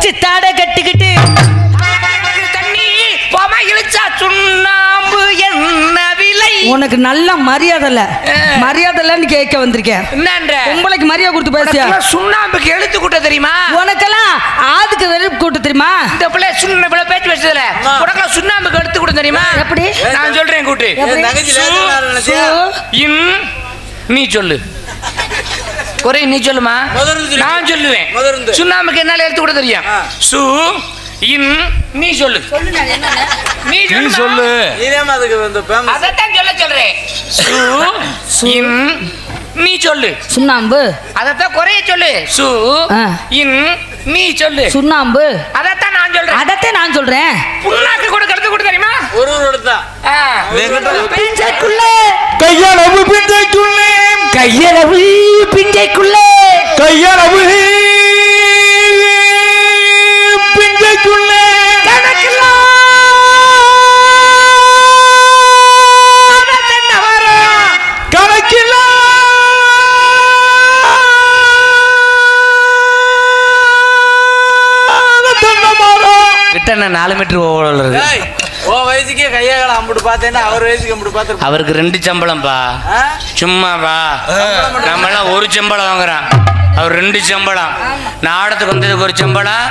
சித்தாட கட்டிக்கிட்டு தண்ணி போமா இழுச்சா சுண்ணாம்பு என்ன விலை? உனக்கு நல்ல மரியாதைன்னு கேட்க வந்திருக்கேன். உங்களுக்கு மரியாதை கொடுத்து பேசியா? சுண்ணாம்புக்கு எழுத்து கூட்ட தெரியுமா? உனக்கெல்லாம் ஆதுக்கு வெறுப்பு கூட்ட தெரியுமா? இந்த பிள்ளை பேச்சு வச்சதுல உனக்கெல்லாம் சுண்ணாம்புக்கு எடுத்து கூட்ட தெரியுமா? எப்படி நான் சொல்றேன் கூட்டு. நீ சொல்லு குறை, நீ சொல்லுமா? நான் சொல்லுவேன். சுண்ணாம்புக்கு என்னால எடுத்து கூட தெரியும். சு இன் நீ சொல்லு. நீ சொல்லு. அதான் சொல்றேன். சு இன் நீ சொல்லு. சுண்ணாம்பு அதத்தான் குறைய சொல்லு. சு இன் நீ சொல்லு. சுண்ணாம்பு அதத்தான் நான் சொல்றேன். அதத்தான் நான் சொல்றேன். புண்ணாக்கு கூட கருத்து கூட தெரியுமா? ஒரு எடுத்தா பிஞ்சைக்குள்ளே கையளவு பிஞ்சைக்குள்ளே கையளவு பிஞ்சைக்குள்ளே கையளவு பிஞ்சைக்குள்ளே கிட்ட 4 மீட்டர் ஓவல் இருக்கு. வயசுக்கே கையால அம்பிட்டு பார்த்தேன்னா அவர் வயசுக்கு அம்பிட்டு பார்த்து அவருக்கு 2 சம்பளம்பா. சும்மாவா? நம்மளாம் 1 சம்பளம் வாங்குறான், அவர் 2 சம்பளம். நாடத்துக்கு வந்ததுக்கு 1 சம்பளம்.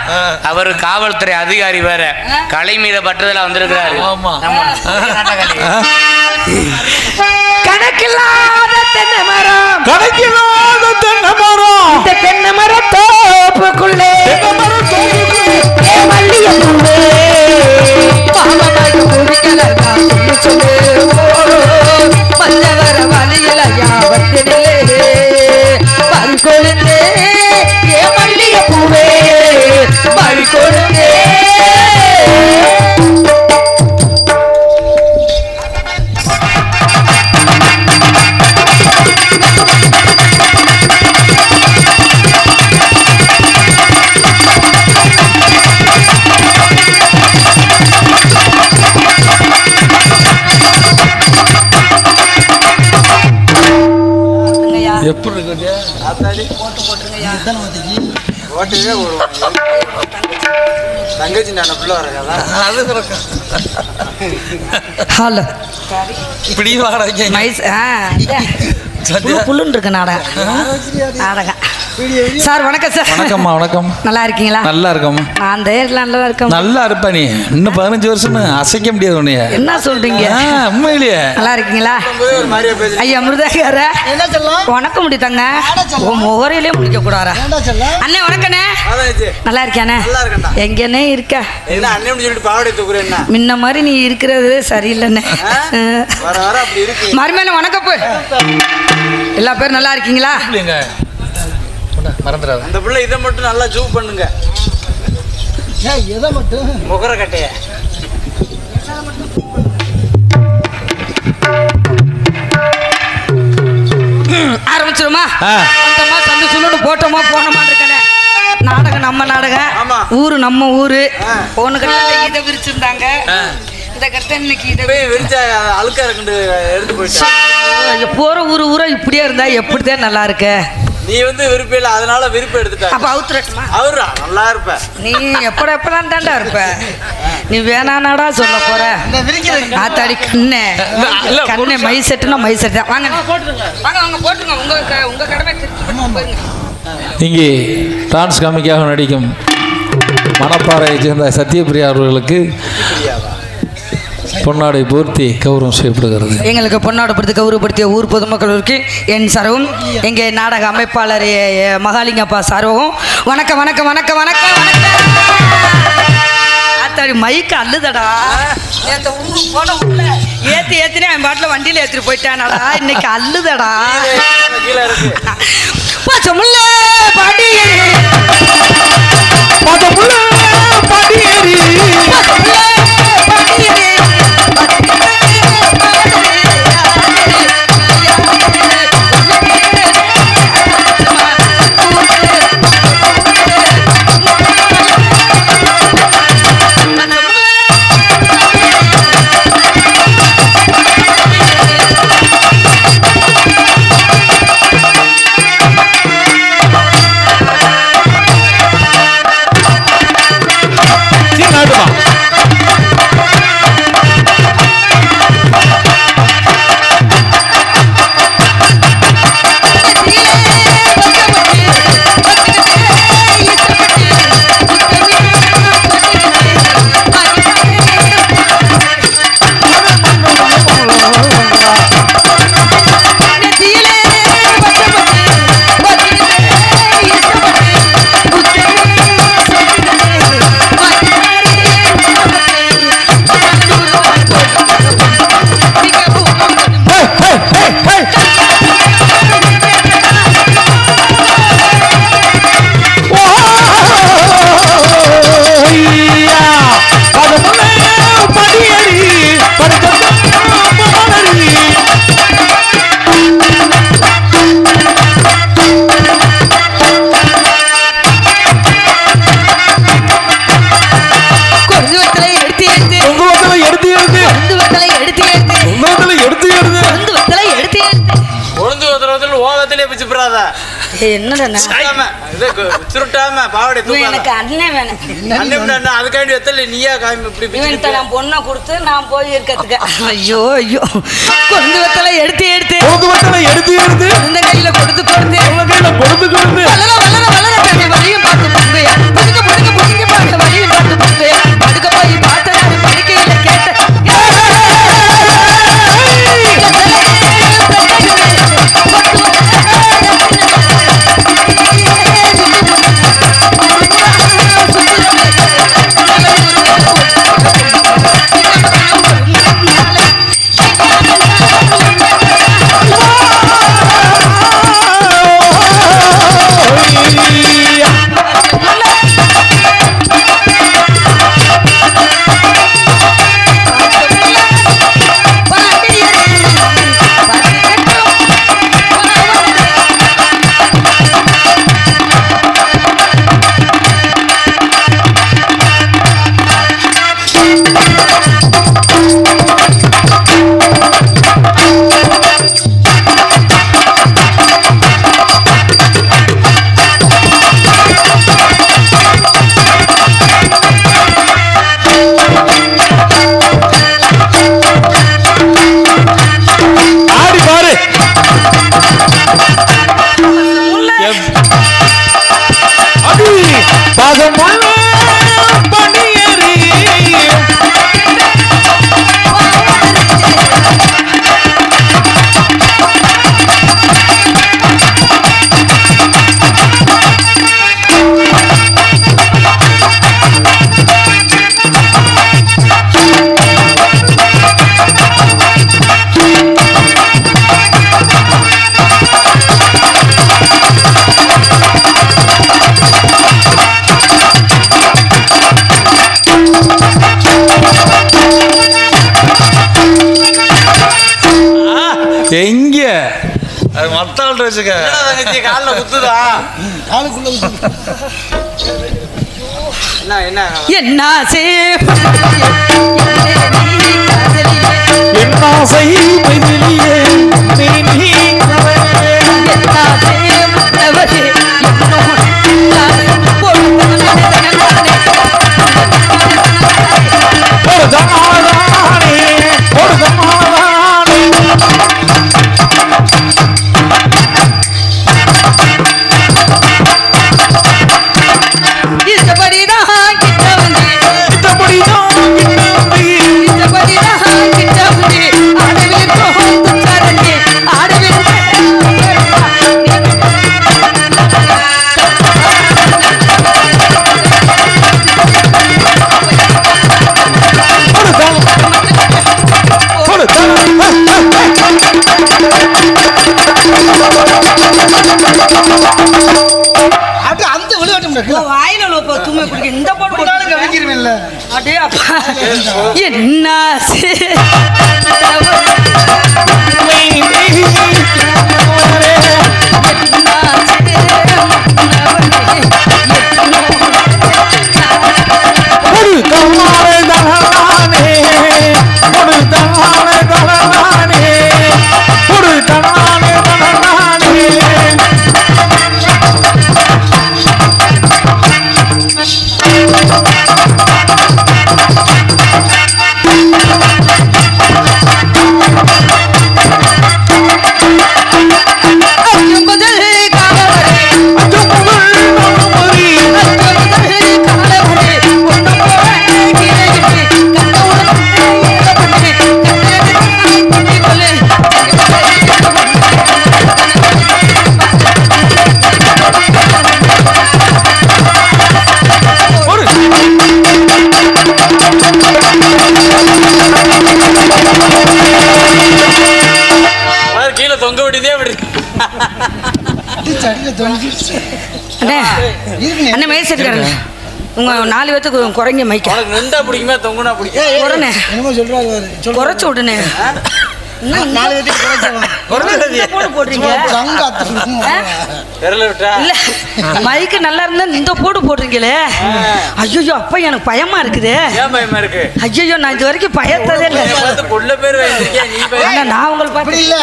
அவர் காவல்துறை அதிகாரி வேற, கலை மீத பட்டதுல வந்திருக்கிறாரு. கணக்கில்லாத தென்னை மரம், கணக்கில்லாத தென்னை மரம், இந்த தென்னை மரம் தோப்புக்குள்ளே மல்லியம்பூவே பாவமாக குடிக்கலா சொல்லு மஞ்சவர வலியலையா வத்திலே பறிக்கொழுந்தே ஏ மல்லியம்பூவே பறிக்கொழுந்தே. எப்படி இருக்கு தங்கச்சி நான் பிள்ளை வரக்கா ஹலோ இப்படி புல்லுன்னு இருக்கு நாடகம். சார் வணக்கம் சார். வணக்கம்மா. வணக்கம். நல்லா இருக்கீங்களா? நல்லா இருக்கம்மா. நான் நல்லா இருக்கேன். நல்லா இருப்ப நீ. இன்னும் 15 வருஷம் அசைக்க முடியாது உன்னைய. என்ன சொல்றீங்க? உண்மையிலேயே நல்லா இருக்கீங்களா? ஐயா மிருதாகார என்ன சொல்லலாம்? வணக்கம் முடித்தாங்க. உன் முகரையிலே முடிக்க கூடாரா? அண்ணே வணக்கண்ணே. நல்லா இருக்கியானே? எங்கன்னே இருக்க? முன்ன மாதிரி நீ இருக்கிறது சரியில்லைண்ணே. மறுமையான வணக்கம். எல்லா பேரும் நல்லா இருக்கீங்களா? மறந்துடாத. அந்த பிள்ளை இதை மட்டும் நல்லா ஜூம் பண்ணுங்க. எதை மட்டும்? முகர கட்டைய ஆரம்பிச்சிருமா? அந்தம்மா சந்து சுண்ணு போட்டோமா போனோமா இருக்கனே. நாடகம் நம்ம நாடகம், ஊரு நம்ம ஊரு. போன கட்டத்தை இதை விரிச்சிருந்தாங்க, இந்த கட்டத்தை இன்னைக்கு இதை விரிச்சா அழுக்கா இருக்கு எடுத்து போயிட்டு. போற ஊரா இப்படியே இருந்தா எப்படிதான் நல்லா இருக்கு? நீ வந்து விருப்பம் இல்லை, அதனால விருப்பம் எடுத்துட்ட. அப்ப அவுத்துறட்டுமா? அவரா நல்லா இருப்ப நீ. எப்பலாம் தாண்டா இருப்ப நீ. வேணானாடா சொல்ல போற ஆத்தாடி கண்ணே. கண்ணே மை செட்டுனா மை செட்டு தான். வாங்க வாங்க வாங்க போட்டுங்க. உங்க கடமை. இங்கே டான்ஸ் காமிக்காக நடிக்கும் மணப்பாறையை சேர்ந்த சத்யபிரியா அவர்களுக்கு பொன்னாடை போர்த்தி கௌரவம் செய்யப்படுகிறது. எங்களுக்கு பொன்னாடை பொறுத்து கௌரவப்படுத்திய ஊர் பொதுமக்களுக்கு என் சார்பும் எங்கள் நாடக அமைப்பாளர் மகாலிங்கப்பா சார்பும் வணக்கம் வணக்கம் வணக்கம் வணக்கம் வணக்கம். ஆத்தாடி மைக்கு அல்லுதடா. நேற்று ஊருக்கு போன உள்ள ஏற்றினே என் பாட்டில் வண்டியில் ஏற்றிட்டு போயிட்டானடா. இன்னைக்கு அல்லுதடா. பச்சமுள்ள பாடியேரி பச்சமுள்ள பாடியேரி பாடியேரி பிச்சுப்புறாத. என்னடா நான்? சுருட்டாம பாவடை இவன் எனக்கு அண்ணன் வேணும். தூக்காத. அதுக்காண்டி எத்தல நீயா காமி இப்படி இவன்கிட்ட நான் பொண்ணை கொடுத்து நான் போய் இருக்கிறதுக்கு. ஐயோ ஐயோ, கொண்டு வத்தலை எடுத்து எடுத்து இந்த கையில கொடுத்து கொடுத்து வளர வளர வளர தன்னை வழியும் பார்த்து போங்க. புதுக்க புதுக்க புதுக்க பார்த்த வழியும் பார்த்து போங்க. அடுக்க போய் பார்த்த நான் படிக்கையில கேட்ட எங்க மத்தாள் வச்சுக்க கால குத்துதா காலுக்குள்ள என்ன என்ன என்ன அண்ணே மேய்ச்சிருக்காருண்ணே உங்க 4 பேத்துக்கு குறைங்க மைக்க நின்றா பிடிக்குமே தொங்குனா பிடிக்கும் குறைண்ணே என்னமோ சொல்றாரு குறைச்சு விடுனே 4 பேத்துக்கு போடு போடுறீங்க இல்ல மைக்கு நல்லா இருந்தா இந்த போடு போடுறீங்களே ஐயோ அப்ப எனக்கு பயமா இருக்குது பயமா இருக்கு ஐயோ நான் இது வரைக்கும் பயத்ததே இல்லை கொள்ள பேர் நான் உங்களுக்கு இல்ல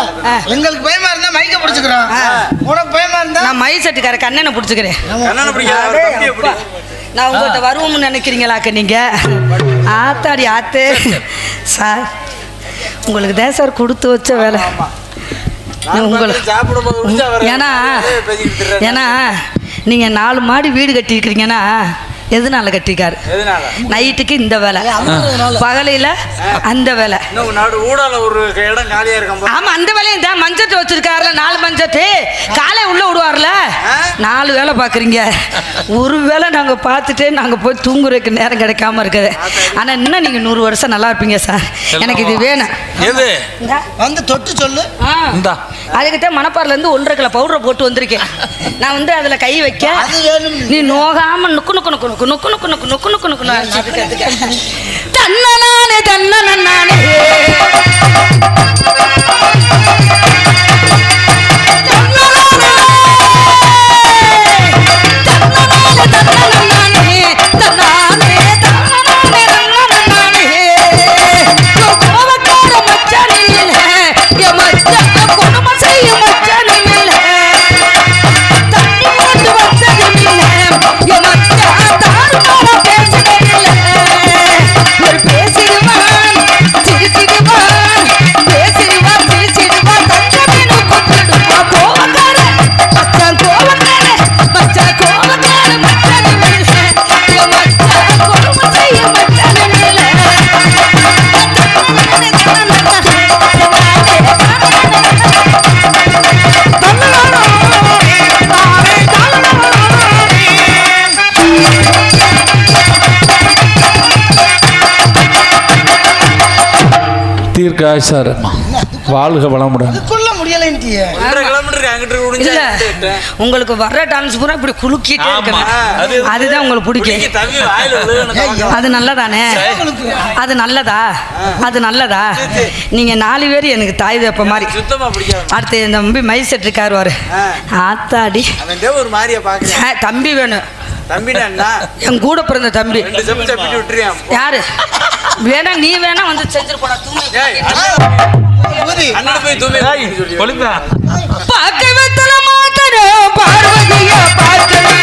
எங்களுக்கு பயமா இருந்தா மைக்க பிடிச்சுக்கிறான் உனக்கு பயமா இருந்தா நான் மை செட்டுக்கார கண்ணனை பிடிச்சிக்கிறேன். கண்ணனை பிடிக்காத, அவர் தம்பியை பிடி. நான் உங்கள்கிட்ட வருவோம்னு நினைக்கிறீங்களாக்க நீங்க? ஆத்தாடி ஆத்தே சார், உங்களுக்கு தான் சார் கொடுத்து வச்ச வேலை. ஏன்னா நீங்கள் 4 மாடி வீடு கட்டியிருக்கிறீங்கன்னா எதனால கட்டிக்காரு? நைட்டுக்கு இந்த வேலை, பகலையில் அந்த வேலை. ஆமா, அந்த வேலையும் தான். மஞ்சட்டு வச்சிருக்காருல 4 மஞ்சட்டு, காலை உள்ள விடுவார்ல, 4 வேலை பார்க்குறீங்க. ஒரு வேலை நாங்கள் பார்த்துட்டு நாங்கள் போய் தூங்குறதுக்கு நேரம் கிடைக்காம இருக்குது. ஆனால் இன்னும் நீங்கள் 100 வருஷம் நல்லா இருப்பீங்க சார். எனக்கு இது வேணும். எது வந்து தொட்டு சொல்லு. அதுக்கிட்ட மணப்பாறையிலேருந்து 1.5 கிலோ பவுடர் போட்டு வந்திருக்கேன். நான் வந்து அதில் கை வைக்க நீ நோகாம நுக்கு நுக்கு நுக்கு நுக்கு நுக்கு நுக்கு நுக்கு நுக்கு நுக்கு நுக்கு தன்னனானே தன்னனானே தீர்க்காய்ச்சார் வாழ்க வளமுடன். உங்களுக்கு வர்ற டான்ஸ் பூரா இப்படி குலுக்கிட்டே இருக்கணும். அதுதான் உங்களுக்கு பிடிக்கும். அது நல்லதானே? அது நல்லதா? அது நல்லதா? நீங்க 4 பேர் எனக்கு தாய் தப்ப மாதிரி. அடுத்து இந்த தம்பி மை செட் இருக்காரு வாரு. ஆத்தாடி தம்பி வேணும். என் கூட பிறந்த தம்பி யாரு வேணா? நீ வேணா வந்து செஞ்சிரு போடா. பக்கத்துல மாத்தணும் பார்வதியா பார்க்கணும்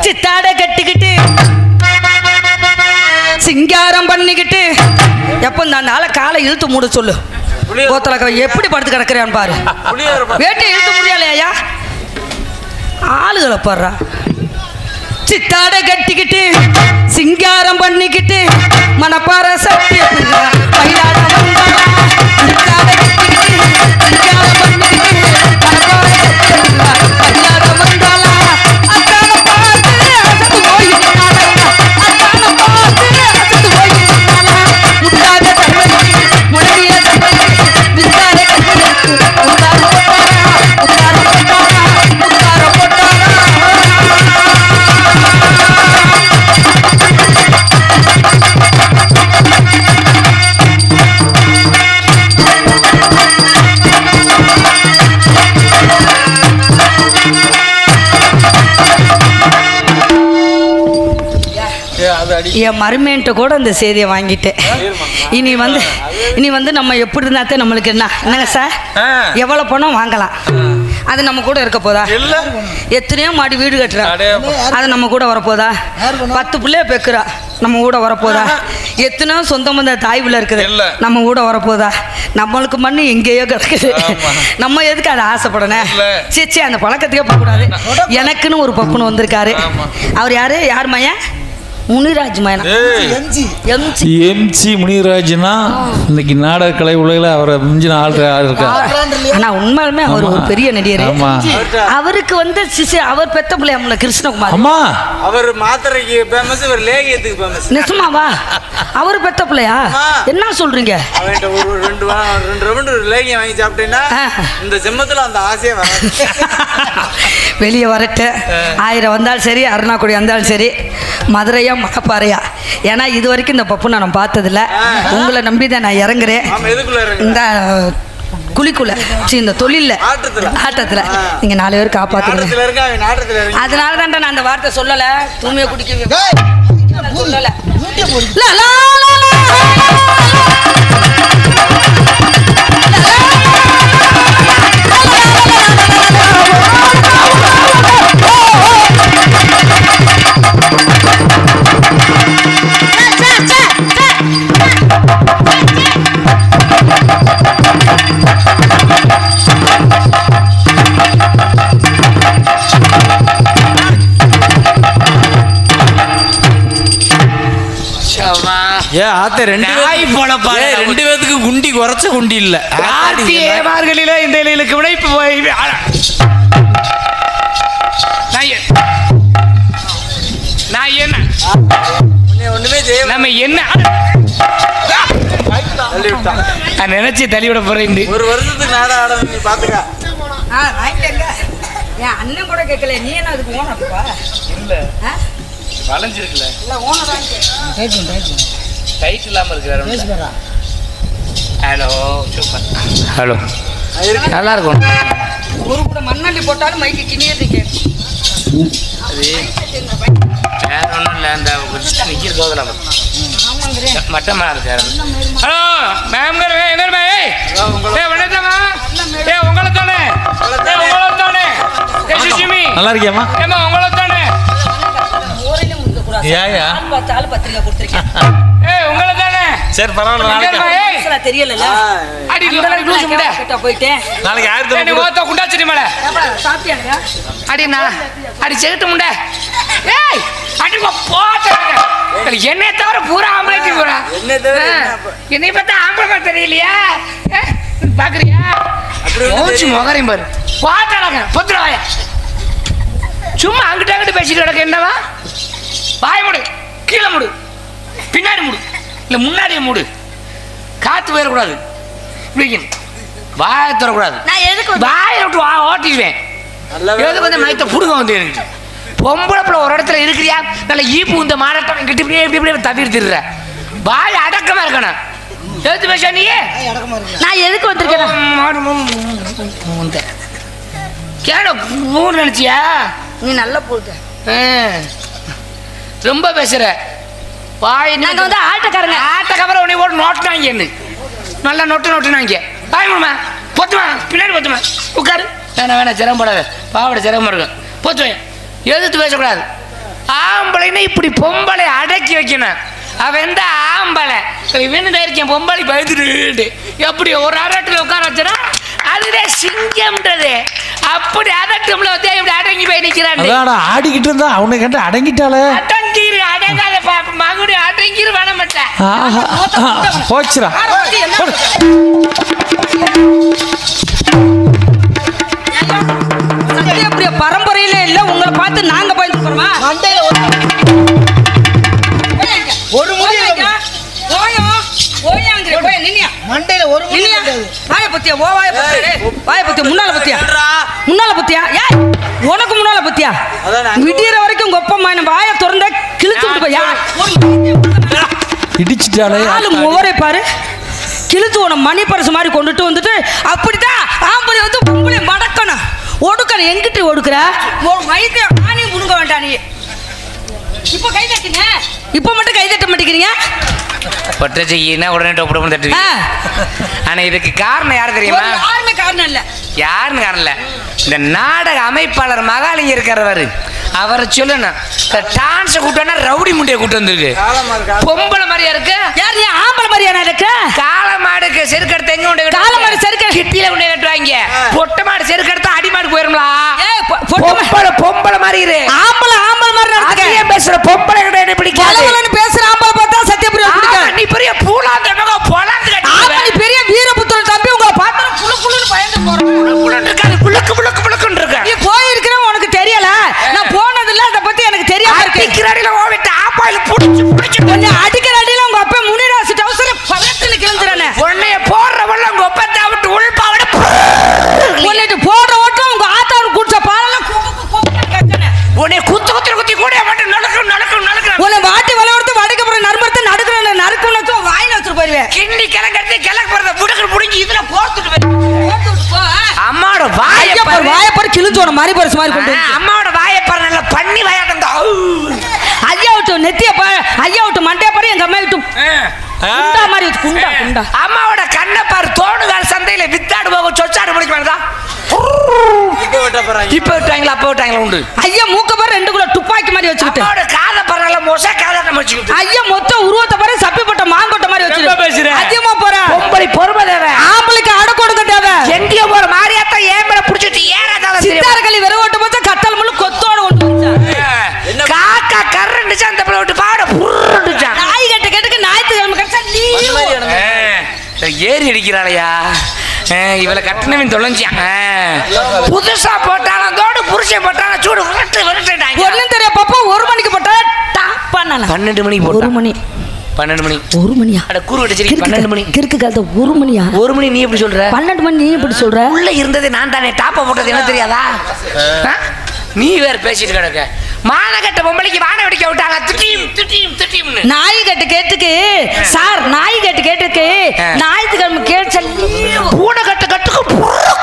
சித்தாட கட்டிக்கிட்டு சிங்காரம் பண்ணிக்கிட்டு எப்போ இந்த நாளை காலை இழுத்து மூட சொல்லு. கோத்தல எப்படி படுத்து கிடக்குறான்னு பாரு. வேட்டை இழுத்து முடியலையா? ஆளுகளை பாடுறா. சித்தாட கட்டிக்கிட்டு சிங்காரம் பண்ணிக்கிட்டு மணப்பாற சட்டி மயிலாட வந்தாளா. சித்தாட கட்டிக்கிட்டு சிங்காரம் பண்ணிக்கிட்டு மணப்பாற சட்டி மயிலாட வந்தாளா. அத்தான பார்த்து அசந்து போய் என் மருமேன்ட்ட கூட அந்த செய்தியை வாங்கிட்டேன். இனி வந்து நம்ம எப்படி இருந்தாத்தே நம்மளுக்கு என்னங்க சார், எவ்வளோ பணம் வாங்கலாம், அது நம்ம கூட இருக்க போதா? எத்தனையோ மாடி வீடு கட்டுறா, அது நம்ம கூட வரப்போதா? 10 பிள்ளைய பெக்குறா, நம்ம கூட வரப்போதா? எத்தனையோ சொந்த பந்த தாய்வில் இருக்குது, நம்ம கூட வரப்போதா? நம்மளுக்கு மண்ணு எங்கேயோ கிடக்குது, நம்ம எதுக்கு அதை ஆசைப்படணும்? சரி, அந்த பழக்கத்துக்கே போகக்கூடாது. எனக்குன்னு ஒரு பப்புன்னு வந்திருக்காரு. அவர் யார் மையன்? முனிராஜ் மையனா? எம்ஜி முனிராஜ்னா இன்னைக்கு நாடக கலை உலகில் அவரை மிஞ்சின ஆள் இருக்காரு. ஆனால் உண்மையுமே அவர் ஒரு பெரிய நடிகர். அவருக்கு வந்து அவர் பெத்த பிள்ளையாமல கிருஷ்ணகுமார். அம்மா, அவர் மாத்திரைக்கு ஃபேமஸ், இவர் லேகியத்துக்கு ஃபேமஸ். நிஜமாவா? அவர் பெத்த பிள்ளையா? என்ன சொல்றீங்க? அவன்கிட்ட ஒரு 2 ரவுண்டு லேகியம் வாங்கி சாப்பிட்டேன்னா இந்த ஜென்மத்தில் அந்த ஆசையே வராது. வெளியே வரட்டு, 1000 வந்தாலும் சரி, அருணாக்குடி வந்தாலும் சரி, மதுரையா மணப்பாறையா, ஏன்னா இது வரைக்கும் இந்த பப்பு நான் பார்த்ததில்ல. உங்களை நம்பி தான் நான் இறங்குறேன். இந்த குழிக்குள்ள இந்த தொழில ஆட்டத்தில் நீங்க 4 பேர் காப்பாத்துங்க. அதனால தான் நான் அந்த வார்த்தை சொல்லல. தூய்மையை குடிக்க சொல்லல. ரெண்டு பேத்துக்கு குண்டி குறைச்ச குண்டி இல்ல. மார்கழியில இந்த இலைகளுக்கு விட இப்ப நான் என்ன ஒண்ணுமே செய்ய நம்ம என்ன நினைச்சு தள்ளிவிட போறேன். 1 வருஷத்துக்கு நாடகம் ஆட நீ பாத்துக்க. என் அண்ணன் கூட கேட்கல, நீ என்ன அதுக்கு ஓனப்பா? இல்ல வளைஞ்சிருக்குல்ல, இல்ல ஓனர் டைட் இல்லாம இருக்கிறாரு. Hello, super. ஹலோ, நல்லா இருக்கும். ஒரு கூட மண்ணள்ளி போட்டாலும் மைக்கு கிணியது கேட்கும். அது வேற ஒன்றும் இல்லை, அந்த நிற்கிற சோதனை மட்டமா இருக்காரு. ஹலோ மேம்கள், எங்கம்மா? வணக்கம்மா. உங்களை தானே, உங்களை தானே. நல்லா இருக்கியாம்மா? ஏமா உங்களை தானே. பத்திரிக்கை கொடுத்துருக்கேன். உங்களை தானே. சரி, பரவாயில்ல. தெரியல போயிட்டேன். நாளைக்கு 1000 ஓத்த குண்டாச்சிரி மேல சாப்பிட்டியாங்க? அடி செகுட்டு முண்டை. ஏய் அடி போட்ட என்னை தவிர பூரா ஆம்பளை பூரா. என்னை பார்த்தா ஆம்பளை தெரியலையா? பாக்குறியா? மூச்சு முகரையும் பாரு. பாட்டாங்க பொத்துறாய சும்மா அங்கிட்ட அங்கிட்டு பேசிட்டு கிடக்க. என்னவா? வாய மூடு, கீழே மூடு, பின்னாடி மூடு, இல்லை முன்னாடியே மூடு. காத்து போயிடக்கூடாது. வாய தரக்கூடாது. வாயை விட்டு ஓட்டிடுவேன். எதுக்கு வந்து மயத்தை புடுங்க வந்து எனக்கு பொம்பளை பிள்ளை ஒரு இடத்துல இருக்கிறியா? நல்ல ஈப்பு இந்த மாரட்டம் கிட்ட இப்படியே இப்படி தவிர்த்துடுற. வாய் அடக்கமா இருக்கணும். எதுக்கு பேச நீ? நான் எதுக்கு வந்திருக்கேன்? கேட மூணு நினைச்சியா? நீ நல்ல போகுது, ரொம்ப பேசுற. வாய் நாங்க வந்து ஆட்டக்காரன் உன்னை ஓட்டு நோட்டினாங்க. என்ன நல்லா நோட்டுனாங்க. வாய் மூணுமா பொத்துமா, பின்னாடி பொத்துமா, உட்காரு. வேணாம் சிரமம் போடாத, பாவட சிரமம் இருக்கும். பொத்துவேன். எதிர்த்து பேசக்கூடாது. ஆம்பளைன்னா இப்படி பொம்பளை அடக்கி வைக்கணும். அவன் எந்த ஆம்பளை விழுந்தாயிருக்கேன் பொம்பளை பயந்துட்டு எப்படி ஒரு அரட்டில் உட்கார வச்சனா அதுதான் சிங்கம்ன்றது. அப்படி அரட்டும்ல வந்து இப்படி அடங்கி போய் நிற்கிறான். ஆடிக்கிட்டு இருந்தா அவனை கண்டு அடங்கிட்டாலே. அடங்கிரு, அடங்காத பாப்ப மகுடி அடங்கிரு வர மாட்டேன். போச்சுரா. சத்தியப்பிரிய பரம்பரையில இல்ல, உங்களை பார்த்து நாங்க பயந்து போறோமா? ஒரு முடி மண்டையில ஒரு முடி வாய பத்தியா? ஓ வாய பத்தியா? வாய பத்தியா? முன்னால பத்தியா? முன்னால பத்தியா? ஏய் உனக்கு முன்னால பத்தியா? விடியற வரைக்கும் கொப்பமா நம்ம வாய திறந்தா கிழிச்சு விட்டு போயா? இடிச்சிட்டாலே ஆளு முவரை பாரு. கிழிச்சு உன மணி பரிசு மாதிரி கொண்டுட்டு வந்துட்டு அப்படிதான் ஆம்பளை வந்து பொம்பளை மடக்கணும், ஒடுக்கணும். எங்கிட்டு ஒடுக்குற? ஒரு வயிற்று ஆணி முடுங்க வேண்டாம். நீ இப்போ கை தட்டுங்க. இப்போ மட்டும் கை தட்ட மாட்டேங்கிறீங்க. பட்டச்சின்னா உடனே டொப்பு தட்டு. ஆனா இதுக்கு காரணம் யாரு தெரியுமா? யாருமே காரணம் இல்ல. யாருன்னு காரணம் இல்ல, இந்த நாடக அமைப்பாளர் மகாலிங்க இருக்கிறவர். அவரை சொல்லணும், டான்ஸ் கூட்டம்னா ரவுடி முண்டைய கூட்டம் வந்துருக்கு. பொம்பளை மாதிரியா இருக்கு. யார் நீ? ஆம்பளை மாதிரியா இருக்கு? காளை மாடுக்கு செருக்கெடுத்து எங்க கொண்டு காளை மாடு செருக்க கிட்டியில கொண்டு கட்டுவாங்க. பொட்டை மாடு செருக்கெடுத்து அடி மாடு போயிருங்களா? பொம்பளை மாதிரி இரு. ஆம்பளை மாதிரி இருக்கு. பேசுற பொம்பளை கிட்ட என்ன பிடிக்காது. பேசுற ஆம்பளை பார்த்தா சத்தியபிரியா பிடிக்காது. நீ பெரிய பூலாந்தமக பொலாந்து கட்டி. நீ பெரிய வீரபுத்திரன் தம்பி. உங்களை பார்த்தா குளு குளுன்னு பயந்து போறேன். இருக்காது. புளுக்கு புளுக்கு புளுக்குன்னு இருக்கு. நீ போயிருக்கிற உனக்கு தெரியல. நான் போனது இல்ல. அத பத்தி எனக்கு தெரியாம இருக்கு. அடிக்கிற அடியில ஓவிட்டு ஆப்பாயில புடிச்சு கொஞ்சம் அடிக்கிற அடியில உங்க அப்பா முனிராசி டவுசர் பரத்துல கிளந்துறானே. உன்னைய போடுறவள்ள உங்க அப்பா விட்டு உள்பாவட சொல்லிட்டு போடுற ஓட்டம் உங்க ஆத்தாவுக்கு குடிச்ச பாலெல்லாம் உன்னை குத்தி கூட மட்டும் நடக்கு உன்னை வாட்டி வளர்த்து வடக்கு போற நறுமரத்தை நறுக்குன்னு வாயில வச்சுட்டு போயிருவேன். கிண்டி கிழங்கு கிழக்கு போறத புடுக்கு புடிஞ்சு இதுல போட்டுட்டு அம்மாவோட வாயப்பாரு கிழிச்சோட மாதிரி பரிசு மாதிரி கொண்டு அம்மாவோட வாயப்பாரு நல்லா பண்ணி வாயாட்டம். ஐயா விட்டு நெத்திய ஐயா விட்டு மண்டைய பாரு. எங்க அம்மா விட்டு குண்டா மாதிரி குண்டா. அம்மாவோட கண்ணை பாரு. தோணுகால் சந்தையில வித்தாடு போக சொச்சாடு முடிக்க வேண்டாம். இப்ப விட்டாங்களா அப்ப விட்டாங்களா உண்டு. ஐயா மூக்க பாரு 2 கிலோ துப்பாக்கி மாதிரி வச்சுக்கிட்டு. அம்மாவோட காதை பாரு நல்லா மொச காதாட்டம் வச்சுக்கிட்டு. ஐயா மொத்த உருவத்தை பாரு சப்பி போட்ட மாங்கொட்டை மாதிரி வச்சுக்கிட்டு. அதிகமா போற பொம்பளை பொறுமை தேவை. ஆம்பளைக்கு அட கொடுக்க தேவை. எங்கேயோ போற மாரியாத்தா ஏன் மேல புடிச்சிட்டு ஏறாத சித்தார்களி வெறுவோட்ட போச்சா கத்தல் முள்ளு கொத்தோட ஒன்று காக்கா கரண்டுச்சு அந்த பிள்ளை விட்டு பாட புருண்டுச்சா. நாய் கேட்டுக்கு ஞாயிற்றுக்கிழமை கிடைச்சா ஏறி அடிக்கிறாளையா இவளை கட்டணவின் தொலைஞ்சான். புதுசா போட்டாலும் அதோடு புருஷன் போட்டாலும் சூடு விரட்டுட்டாங்க. ஒன்னும் தெரிய பாப்பா 1 மணிக்கு போட்டா டாப் பண்ணலாம். 12 மணிக்கு போட்டா 1 மணி 12 மணி 1 மணியா? அட கூறு வெடிச்சிரி 12 மணி கிறுக்கு காலத்து 1 மணியா? 1 மணி நீ எப்படி சொல்ற? 12 மணி நீ எப்படி சொல்ற? உள்ள இருந்தது நான் தானே. டாப்பா போட்டது என்ன தெரியாதா? நீ வேற பேசிட்டு கிடக்க. மானகட்ட பொம்பளைக்கு வான வெடிக்க விட்டாங்க. திட்டியும் நாய் கேட்டுக்கு சார் நாய் கேட்டுக்கு ஞாயிற்றுக்கிழமை கேட்சல் பூனை கட்டுக்கு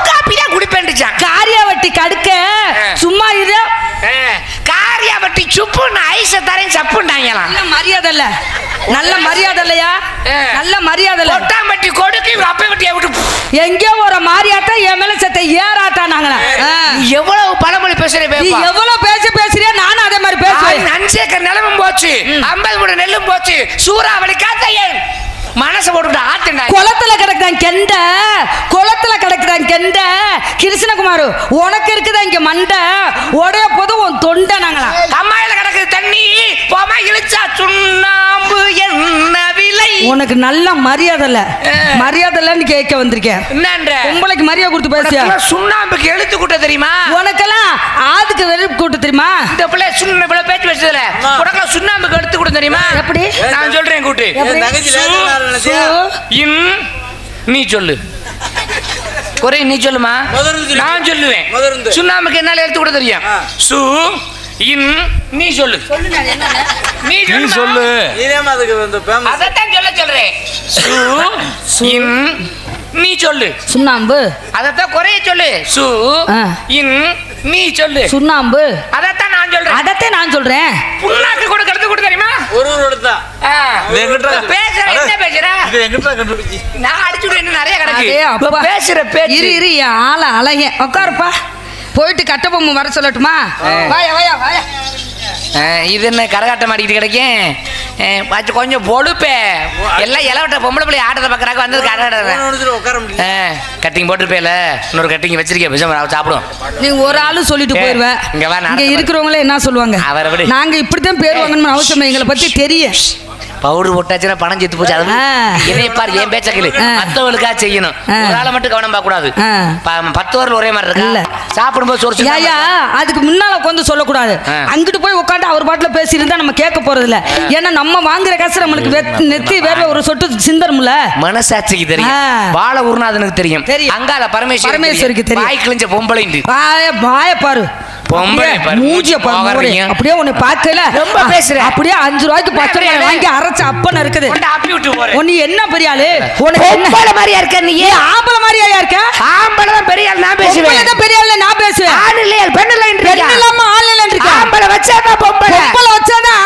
காப்பியா குடிப்பேன்டுச்சான். காரியாவட்டி கடுக்க சும்மா இரு. காரியாவட்டி சுப்புன்னு ஐச தரேன் சப்புண்டாங்களாம். நல்ல மரியாதை இல்லையா? நல்ல மரியாதை இல்ல. கொட்டாம்பட்டி கொடுக்கு இவர் அப்பை வட்டியை விட்டு எங்கேயோ ஒரு மாரியாட்டா என் மேல செத்த ஏறாட்டானாங்களா? எவ்வளவு பழமொழி பேசுறேன். நீ எவ்வளவு பேசுறியா? நானும் அதே மாதிரி பேசுவேன். 5 ஏக்கர் நிலமும் போச்சு, 50 மூட நெல்லும் போச்சு, சூறாவளி காத்தையன் மனசு போட்டு ஆத்துண்டா. குளத்துல கிடக்குறான் கெண்ட கிருஷ்ணகுமார். உனக்கு இருக்குதா இங்க மண்டை உடைய போது உன் தொண்டை நாங்களா? அம்மாயில கிடக்குது தண்ணி போமா இழுச்சா சுண்ணாம்பு என்ன விலை. உனக்கு நல்ல மரியாதை இல்லன்னு கேட்க வந்திருக்கேன். என்னன்ற உங்களுக்கு மரியாதை கொடுத்து பேசியா? சுண்ணாம்புக்கு எழுத்து கூட்ட தெரியுமா? உனக்கெல்லாம் ஆதுக்கு வெறுப்பு கூட்ட தெரியுமா? இந்த பிள்ளை சுண்ண பேச்சு வச்சதுல உனக்கு சுண்ணாம்புக்கு எழுத்து கூட்ட தெரியுமா? எப்படி? நான் சொல்றேன் கூட்டு. நீ சொல்லு குறை. நீ சொல்லுமா? நான் சொல்லுவேன். சுண்ணாம்புக்கு என்னால எழுத்து கூட தெரியும். சு இன் நீ சொல்லு. நீ சொல்லு. அதைத்தான் சொல்றேன். சு இன் நீ சொல்லு. சுண்ணாம்பு அதைத்தான் குறைய சொல்லு. சு இன் நீ சொல்லு. சுண்ணாம்பு அதைத்தான் நான் சொல்றேன். அதைத்தான் நான் சொல்றேன். புண்ணாக்கு கூட கருத்து கூட தெரியுமா? பேசுற என்ன பேசுற? நான் அடிச்சுட்டு நிறைய கிடக்கு பேசுற பேச்சு. இரு ஆள அழக உட்காருப்பா. போயிட்டு கட்டபொம்மை வர சொல்லட்டுமா? வாயா. இது என்ன கரகாட்டம் ஆடிக்கிட்டு கிடைக்கும். கொஞ்சம் பொழுப்பே எல்லாம் இலவட்ட பொம்பளை பிள்ளை ஆட்டத்தை பார்க்கறாங்க வந்தது கரகாட்டம். கட்டிங் போட்டுருப்பேல இன்னொரு கட்டிங் வச்சிருக்கேன். விஷம் சாப்பிடும். நீ ஒரு ஆளு சொல்லிட்டு போயிருவேன். இங்க இருக்கிறவங்களே என்ன சொல்லுவாங்க? நாங்க இப்படித்தான் பேருவாங்கன்னு அவசியம் எங்களை பத்தி தெரியும். பவுடர் போட்டாச்சுன்னா பணம் செத்து போச்சு. அது என்னைய பாரு என் பேச்ச கேளு. மத்தவங்களுக்கா செய்யணும். ஒரு ஆளை மட்டும் கவனம் பார்க்க கூடாது. 10 வரல ஒரே மாதிரி இருக்கு. சாப்பிடும்போது சோறு அதுக்கு முன்னால உட்காந்து சொல்லக்கூடாது. அங்கிட்டு போய் உட்காந்து அவர் பாட்டுல பேசியிருந்தா நம்ம கேட்க போறது இல்ல. ஏன்னா நம்ம வாங்குற காசு நம்மளுக்கு நெத்தி வேற ஒரு சொட்டு சிந்தரும்ல. மனசாட்சிக்கு தெரியும். பால உருநாதனுக்கு தெரியும். அங்கால பரமேஸ்வரிக்கு தெரியும். வாய் கிழிஞ்ச பொம்பளை வாய பாரு. பொம்பளை மூஞ்சிய பாரு. அப்படியே உன்னை பார்க்கல ரொம்ப பேசுற. அப்படியே 5 ரூபாய்க்கு 10 ரூபாய் வாங்கி அரைச்ச அப்பன இருக்குது. நீ என்ன பெரிய ஆளு? பொம்பளை மாதிரியா இருக்க? நீ ஆம்பளை மாதிரியா இருக்க? ஆம்பளை தான் பெரிய ஆள். நான் பேசுவேன். பெரிய ஆள் நான் பேசுவேன். ஆண் இல்லையா பெண் இல்லையா? பெண் இல்லாம ஆள் இல்லையா? ஆம்பளை வச்சாதான் பொம்பளை. பொம்பளை வச்சாதான்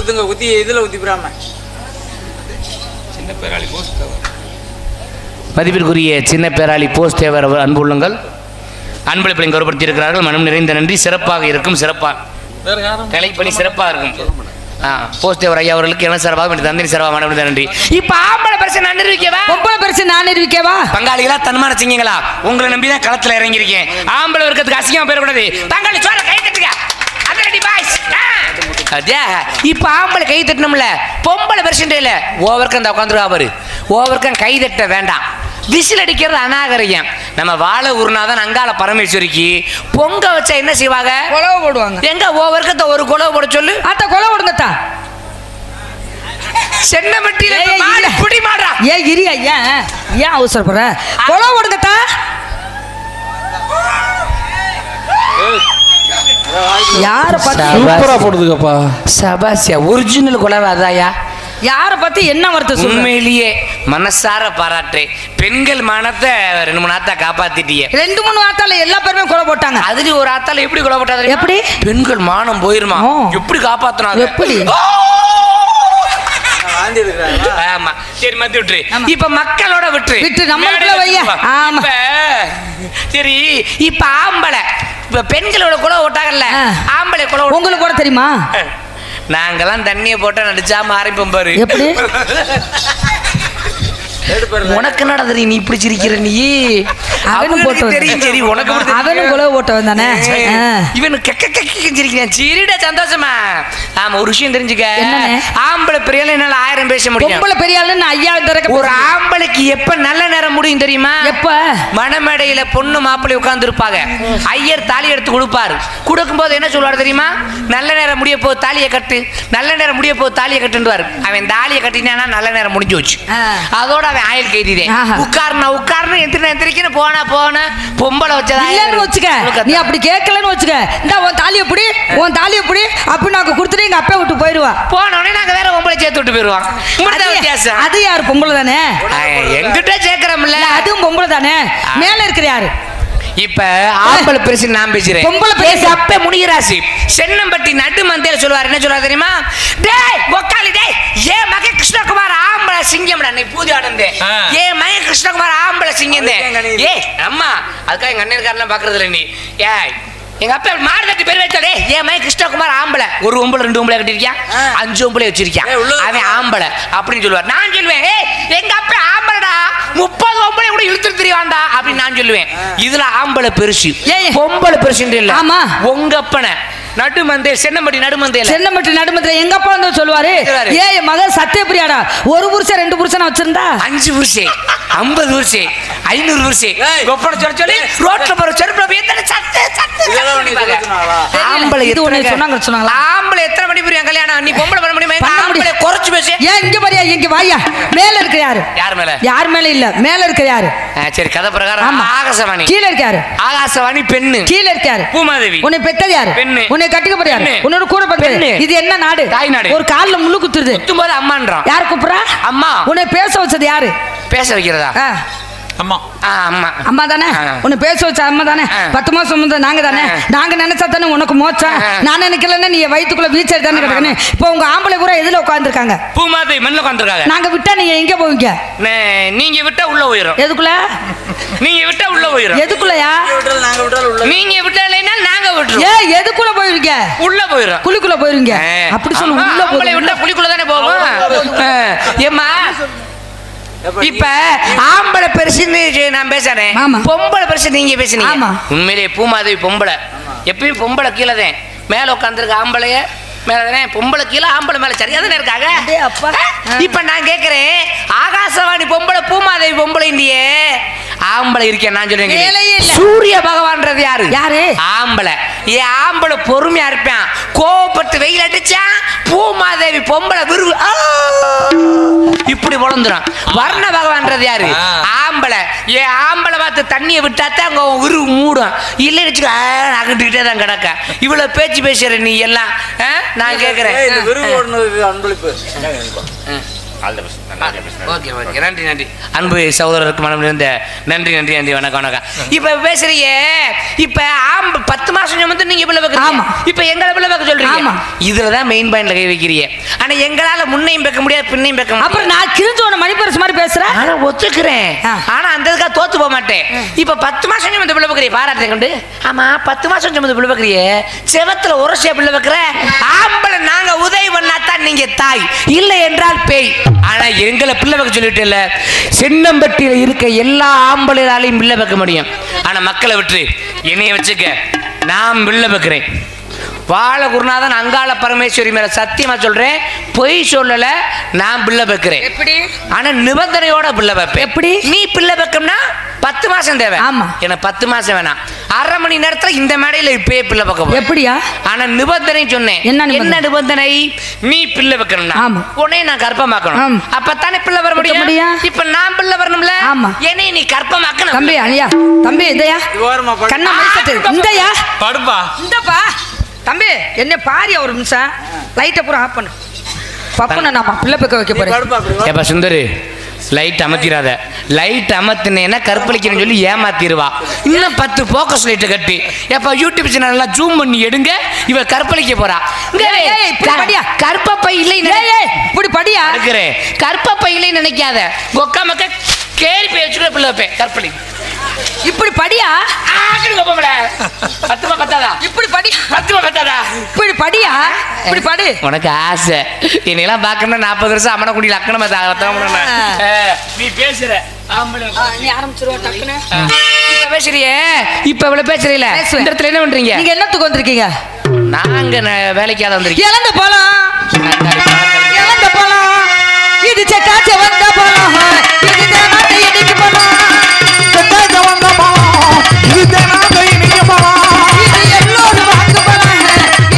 குத்துங்க, குத்தி இதுல குத்திப்ராம. மதிப்பிற்குரிய சின்ன பேராளி போஸ் தேவர் அவர் அன்பு உள்ளங்கள் அன்பளிப்பை கௌரவப்படுத்தி இருக்கிறார்கள். மனம் நிறைந்த நன்றி. சிறப்பாக இருக்கும். கலைப்பணி சிறப்பாக இருக்கும். போஸ் தேவர் ஐயா அவர்களுக்கு என்ன சிறப்பாக தந்தை சிறப்பாக மனம் நிறைந்த நன்றி. இப்ப ஆம்பளை பரிசு நான் நிரூபிக்கவா? பொம்பளை பரிசு நான் நிரூபிக்கவா? பங்காளிகளா தன்மான சிங்கங்களா, உங்களை நம்பிதான் களத்துல இறங்கியிருக்கேன். ஆம்பளை இருக்கிறதுக்கு அசிங்கமா போயிடக்கூடாது. பங்காளி சோழ கை தட்டுங்க. இப்ப ஆம்பளை கை தட்டணும்ல, பொம்பளை பரிசுண்டே இல்ல. ஓவருக்கு அந்த உட்காந்துருவா பாரு, ஓவருக்கு கை தட்ட வேண்டாம். விசில் அடிக்கிறது அநாகரியம். நம்ம வாழை உருனாதான் அங்கால பரமேஸ்வரிக்கு பொங்க வச்சா என்ன செய்வாங்க? கொலவை போடுவாங்க. எங்க ஓவருக்கு ஒரு கொலவை போட சொல்லு. அத்த கொலை போடுங்கத்தா. சென்னமட்டியில புடி மாடா. ஏன் இரியா, ஏன் அவசரப்படுற? கொலை போடுங்கத்தா. யார பார்த்து சூப்பரா போடுதுக்கப்பா. சபாசியா ஒரிஜினல் கொலவை அதாயா? யார பார்த்து என்ன வார்த்தை சொல்ற? உண்மையிலேயே மனசார பாராட்டு. பெண்கள் மானத்தை 2-3 ஆத்தா காப்பாத்திட்டியே. 2-3 ஆத்தால எல்லா பேருமே கொலை போட்டாங்க. அதுல ஒரு ஆத்தால எப்படி கொலை போட்டாங்க? எப்படி? பெண்கள் மானம் போயிருமா? எப்படி காப்பாத்துனாங்க? எப்படி? ஆமா சரி, மத்தி விட்டுரு. இப்ப மக்களோட விட்டு நம்மளுக்குள்ள வையா. ஆமா சரி. இப்ப ஆம்பளை இப்ப பெண்களோட கொலை ஓட்டாங்கல்ல, ஆம்பளை கொலை உங்களுக்கு கூட தெரியுமா? நாங்கெல்லாம் தண்ணியை போட்டா நடிச்சாம ஆரம்பிப்போம் பாரு. எப்படி? உனக்கு என்னடா தெரியும் நீ இப்படி சிரிக்கிற? நீ அவனும் போட்டு தெரியும். சரி உனக்கு அவனும் கொலை ஓட்டவன் தானே. இவன் சிரிக்கிறான். சரிடா சந்தோஷமா. ஆமா ஒரு விஷயம் தெரிஞ்சுக்க. ஆம்பளை பெரிய என்னால 1000 பேச முடியும். பொம்பளை பெரிய ஆளுன்னு 5000 ஒரு ஆம்பளைக்கு எப்ப நல்ல நேரம் முடியும் தெரியுமா? எப்ப? மணமேடையில பொண்ணு மாப்பிள்ளை உட்கார்ந்து இருப்பாங்க. ஐயர் தாலி எடுத்து கொடுப்பாரு. கொடுக்கும் போது என்ன சொல்லுவாரு தெரியுமா? நல்ல நேரம் முடிய போது தாலியை கட்டு, நல்ல நேரம் முடிய போது தாலியை கட்டுவாரு. அவன் தாலியை கட்டினா நல்ல நேரம் முடிஞ்சு வச்சு. அதோட அவன் ஆயில் கைதிதே. உட்கார்னா எந்திரிக்கணும், போன பொம்பளை வச்சதா வச்சுக்க. நீ அப்படி கேட்கலன்னு வச்சுக்க, இந்த உன் தாலியை பிடி, உன் தாலியை பிடி அப்படி நாங்க கொடுத்துட்டு எங்க அப்பா விட்டு போயிடுவா. போனோடனே நாங்க வேற பொம்பளை சேர்த்து விட்டு போயிடுவான். அது யாரு? பொம்பளை தானே. எங்கிட்ட சேர்க்கிறோம்ல, அதுவும் பொம்பளை தானே. மேல இருக்கிற யாரு? இப்ப ஆம்பளை பெருசு நான் பேசுறேன். பொம்பளை பெருசு அப்ப முனிராசி சென்னம்பட்டி நடு மந்தையில சொல்லுவார். என்ன சொல்லுவார் தெரியுமா? டேய் ஒக்காலி டேய், ஏ மக கிருஷ்ணகுமார் ஆம்பளை சிங்கம்டா. நீ பூஜை ஆடந்தே ஏ மக கிருஷ்ணகுமார் ஆம்பளை சிங்கந்தே. ஏ அம்மா அதுக்காக எங்க அண்ணனுக்காரெல்லாம் பாக்குறது இல்லை நீ. ஏய் எங்க அப்பா மாடு கட்டி பேர் வச்சாலே ஏன் மகன் கிருஷ்ணகுமார் ஆம்பளை. ஒரு ஒம்பளை 2 ஒம்பளை கட்டிருக்கியா, 5 ஒம்பளை வச்சிருக்கியா, அவன் ஆம்பளை அப்படின்னு சொல்லுவார். நான் சொல்லுவேன் எங்க அப்பா ஆம்பளைடா, 30 ஒம்பளை கூட இழுத்துட்டு தெரியவாண்டா அப்படின்னு நான் சொல்லுவேன். இதுல ஆம்பளை பெருசு, பொம்பளை பெருசு இல்ல. ஆமா உங்க அப்பனை நடுமந்தே சென்னம்பட்டி நடுமந்தையில எங்க அப்பா வந்து சொல்லுவாரு, ஏ மகன் சத்தியபிரியாடா, 1 புருஷன் 2 புருஷன் வச்சிருந்தா 5 புருஷன் 50 புருஷன் 500 புருஷன் கொப்பன சொல்லி ரோட்ல போற செருப்புல எத்தனை சத்து ஆம்பளை இது ஒண்ணு சொன்னாங்களா? ஆம்பளை எத்தனை மணி புரியும் கல்யாணம்? நீ பொம்பளை பண்ண முடியுமா? ஆம்பளை குறைச்சு பேசு. ஏன் இங்க பாரியா, இங்க வாயா. மேல இருக்க யாரு? யார் மேல இல்ல, மேல இருக்க யாரு? சரி கதை பிரகாரம் ஆகாசவாணி. கீழ இருக்க யாரு? ஆகாசவாணி பெண்ணு. கீழ இருக்க யாரு? பூமாதேவி. உன்னை பெத்தது யாரு? பெண்ணு. உன்னை கட்டிக்க போற யாரு? உன்னோட கூட பிறந்தது. இது என்ன நாடு? தாய் நாடு. ஒரு கால்ல முள்ளு குத்துறது. குத்தும்போது அம்மான்றான். யார் கூப்பிடுறா? அம்மா. உன்னை பேச வச்சது யாரு? பேச வைக்கிறதா? அம்மா. அம்மா அம்மா தானே. உன்னை பேச வச்ச அம்மா தானே. 10 மாசம் சுமந்த நாங்க தானே. நாங்க நினைச்சா தானே உனக்கு மோச்சம். நான் நினைக்கலன்னா நீ வயிற்றுக்குள்ள வீச்சல் தானே கிடக்குன்னு. இப்போ உங்க ஆம்பளை கூட எதுல உட்காந்துருக்காங்க? பூமாதேவி மண்ணில் உட்காந்துருக்காங்க. நாங்க விட்டா நீங்க எங்க போவீங்க? நீங்க விட்டா உள்ள போயிடும். எதுக்குள்ள? நீங்க விட்டா உள்ள போயிடும். எதுக்குள்ளயா? நீங்க விட்டா இல்லைன்னா நாங்க விட்டுறோம். ஏ எதுக்குள்ள போயிருவீங்க? உள்ள போயிடும். குழிக்குள்ள போயிருவீங்க. அப்படி சொல்லுங்க. உள்ள போய் விட்டா குழிக்குள்ள தானே போவோம். ஏம்மா இப்ப ஆம்பளை பெருசு நான் பேசுறேன், பொம்பளை பெருசு நீங்க பேசுனீங்க. உண்மையிலேயே பூமாதேவி பொம்பளை. எப்பயும் பொம்பளை கீழே தான் மேல உட்காந்துருக்க, ஆம்பளைய மேலதானே, பொம்பளை கீழே ஆம்பளை மேல சரியா தானே இருக்காங்க. இப்ப நான் கேக்குறேன், ஆகாசவாணி பொம்பளை பூமாதேவி பொம்பளை இல்லையே, ஆம்பளை இருக்கேன் நான் சொல்றேன். சூரிய பகவான்றது யாரு? யாரு? ஆம்பளை. ஏன் ஆம்பளை பொறுமையா இருப்பான், கோபப்பட்டு வெயில் அடிச்சா பூமாதேவி பொம்பளை விருது இப்படி வளர்ந்துடும். வர்ண பகவான்றது யாரு? ஆம்பளை. ஏன் ஆம்பளை பார்த்து தண்ணியை விட்டாத்தான் அங்க விருது மூடும், இல்லைன்னு வச்சுக்கோ நகட்டுக்கிட்டே தான் கிடக்க. இவ்வளவு பேச்சு பேசுற நீ எல்லாம் நான் கேக்குறேன். ஓகே ஓகே நன்றி நன்றி அன்பு சகோதரருக்கு மனம் இருந்த நன்றி நன்றி நன்றி வணக்கம் வணக்கம். இப்போ பேசுறீங்க, இப்போ 10 மாசம் சுமந்து நீங்க பிள்ளை வைக்கிறீங்க. ஆமா. இப்போ எங்களை பிள்ளை வைக்க சொல்றீங்க. ஆமா. இதுல தான் மெயின் பாயிண்ட்ல கை வைக்கிறீங்க. ஆனா எங்களால முன்னையும் வைக்க முடியாது, பின்னையும் வைக்க முடியாது. அப்புறம் நான் கிழிஞ்சோன மணிப்பரசு மாதிரி பேசுறேன். ஆனா ஒத்துக்கிறேன். ஆனா அந்த இதுக்காக தோத்து போக மாட்டேன். இப்ப 10 மாசம் சுமந்து பிள்ளை வைக்கிறீங்க, பாராட்டு கண்டு. ஆமா 10 மாசம் சுமந்து பிள்ளை வைக்கிறீங்க, செவத்துல உரசியா பிள்ளை வைக்கிற ஆம்பளை நாங்க உதவி பண்ணாதான் நீங்க தாய், இல்லை என்றால் பேய். ஆனா எங்களை பிள்ளை வைக்க சொல்லிட்டு இல்ல, சென்னம்பட்டியில இருக்க எல்லா ஆம்பளையாலையும் பிள்ளை வைக்க முடியும். ஆனா மக்களை விட்டு என்னைய வச்சுக்க, நான் பிள்ளை வைக்கிறேன். வாழ குருநாதன் அங்காள பரமேஸ்வரி மேல சத்தியமா சொல்றேன், பொய் சொல்லல. நான் பிள்ளை வைக்கிறேன். எப்படி? ஆனா நிபந்தனையோட பிள்ளை வைப்பேன். எப்படி? நீ பிள்ளை வைக்கணும்னா 10 மாசம் தேவை. ஆமா. எனக்கு 10 மாசம் வேணாம், அரை மணி நேரத்துல இந்த மேடையில இப்பயே பிள்ளை வைக்க போறேன். எப்படியா? ஆனா நிபந்தனை சொன்னேன். என்ன நிபந்தனை? நீ பிள்ளை வைக்கணும்னா உடனே நான் கர்ப்பமாக்கணும். அப்பத்தானே பிள்ளை வர முடியும். இப்ப நான் பிள்ளை வரணும்ல, என்னை நீ கர்ப்பமாக்கணும். தம்பி ஐயா, தம்பி இதையா கண்ணா மைசத்து இந்தயா படுப்பா இந்தப்பா தம்பி என்ன பாரியா ஒரு நிமிஷம் லைட்டை பூரா ஆஃப் பண்ணு. பப்புன்னு நான் பிள்ளை பக்க வைக்க போறேன். ஏப்பா சுந்தரி, லைட் அமர்த்திராத. லைட் அமர்த்தினேன்னா கற்பழிக்கிறேன்னு சொல்லி ஏமாத்திடுவா. இன்னும் 10 போக்கஸ் லைட்டை கட்டி ஏப்பா யூடியூப் சேனல்லாம் ஜூம் பண்ணி எடுங்க. இவ கற்பழிக்க போறா. கற்பப்பை இல்லை இப்படி படியா இருக்கிறேன். கற்பப்பை இல்லை நினைக்காத, கொக்கா மக்க கேரி போய் வச்சுக்கிற பிள்ளை வைப்பேன். கற்பழி இப்படி படியா. இப்படி படி. இப்படி படியா. இப்படி படி. உனக்கு ஆசை என்னெல்லாம் பார்க்கணும். 40 வருஷம் அம்மனை குடியில் அக்கணமா நீ பேசுற நீ ஆரம்பிச்சிருவா டக்குன்னு. இப்ப பேசுறியே, இப்ப இவ்வளவு பேசுறீல, இந்த இடத்துல என்ன பண்றீங்க? நீங்க என்னத்துக்கு வந்திருக்கீங்க? நாங்க வேலைக்காக வந்திருக்கீங்க. இழந்த போலாம், இழந்த போலாம், இது செக்காச்ச வந்த போலாம், இது தேனாட்ட இடிக்கு போலாம், செக்காச்ச வந்த போலாம், இது தேனாட்ட இடிக்கு போலாம், இது எல்லோரும் வாங்க போலாம்,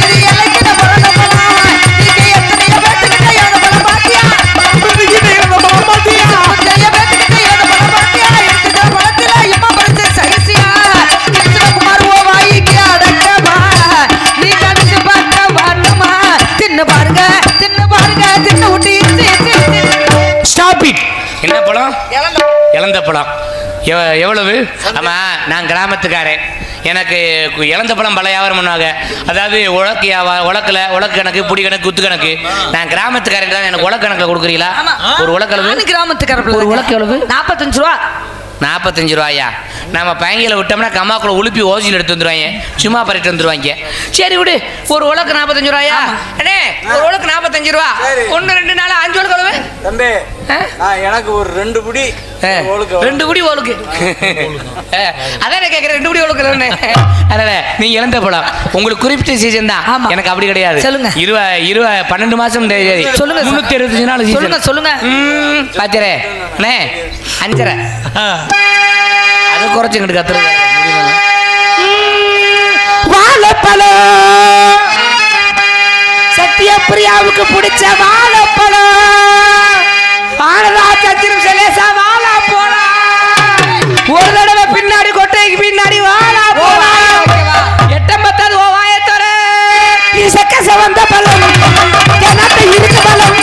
இது எல்லைக்கிட்ட பிறந்த போலாம், நீங்க எத்தனையோ பேத்துக்கிட்ட எழுத போல பாத்தியா, இதுகிட்ட எழுத போல பாத்தியா, எத்தனையோ பேத்துக்கிட்ட எழுத போல பாத்தியா, எடுத்துட்ட பழத்துல இம்மா படுத்து சைசியா, கிருஷ்ணகுமார் ஓ வாய்க்கு அடக்கமா, நீ கடிச்சு பார்க்க வாட்டுமா, தின்னு பாருங்க தின்னு பாருங்க தின்னு விட்டு ஸ்டாப் இட். என்ன பழம்? இழந்த பழம். எவ்வளவு? ஆமா நான் கிராமத்துக்காரன், எனக்கு இழந்த பழம் பல வியாபாரம் பண்ணுவாங்க. அதாவது உலக்கு கணக்கு, புடி கணக்கு, குத்து கணக்கு. நான் கிராமத்துக்காரன் தான், எனக்கு உலக்கு கணக்கில் கொடுக்குறீங்களா? ஒரு உலக்களவு கிராமத்துக்காரர் ஒரு உலக்கு எவ்வளவு? 45 ரூபா. 45 ரூபாயா? நம்ம பையங்களை விட்டோம்னா கம்மாக்குள்ள உளுப்பி ஓசியில் எடுத்து வந்துருவாங்க, சும்மா பறிட்டு வந்துருவாங்க. சரி விடு, ஒரு உலக்கு 45 ரூபாயா? அண்ணே ஒரு உலக்கு 45 ரூபா. 1 2 4 5 உலக்கு எவ்வளவு தம்பி? எனக்கு ஒரு 2 புடி 2 புடி ஒழுக்கு. அதான் கேட்குறேன், 2 புடி ஒழுக்கு. அதனால நீங்க இழந்த பழம் உங்களுக்கு குறிப்பிட்ட சீசன் தான், எனக்கு அப்படி கிடையாது. சொல்லுங்க. 12 மாசம் சொல்லுங்க, 365 நாள் சொல்லுங்க சொல்லுங்க. பாத்திரே அண்ணே 5.5 அது குறைச்சுக்கிட்டு கத்துறது. வாழைப்பழம் சத்யபிரியாவுக்கு பிடிச்ச வாழைப்பழம். ஆனதா சத்திரம் செலேசா வாழா போலாம். ஒரு தடவை பின்னாடி கொட்டைக்கு பின்னாடி வாழா போலாம். 8 ஓ வாயத்தோர இது செக்க செவந்த பழம், ஜனத்தை இருக்கு பழம்,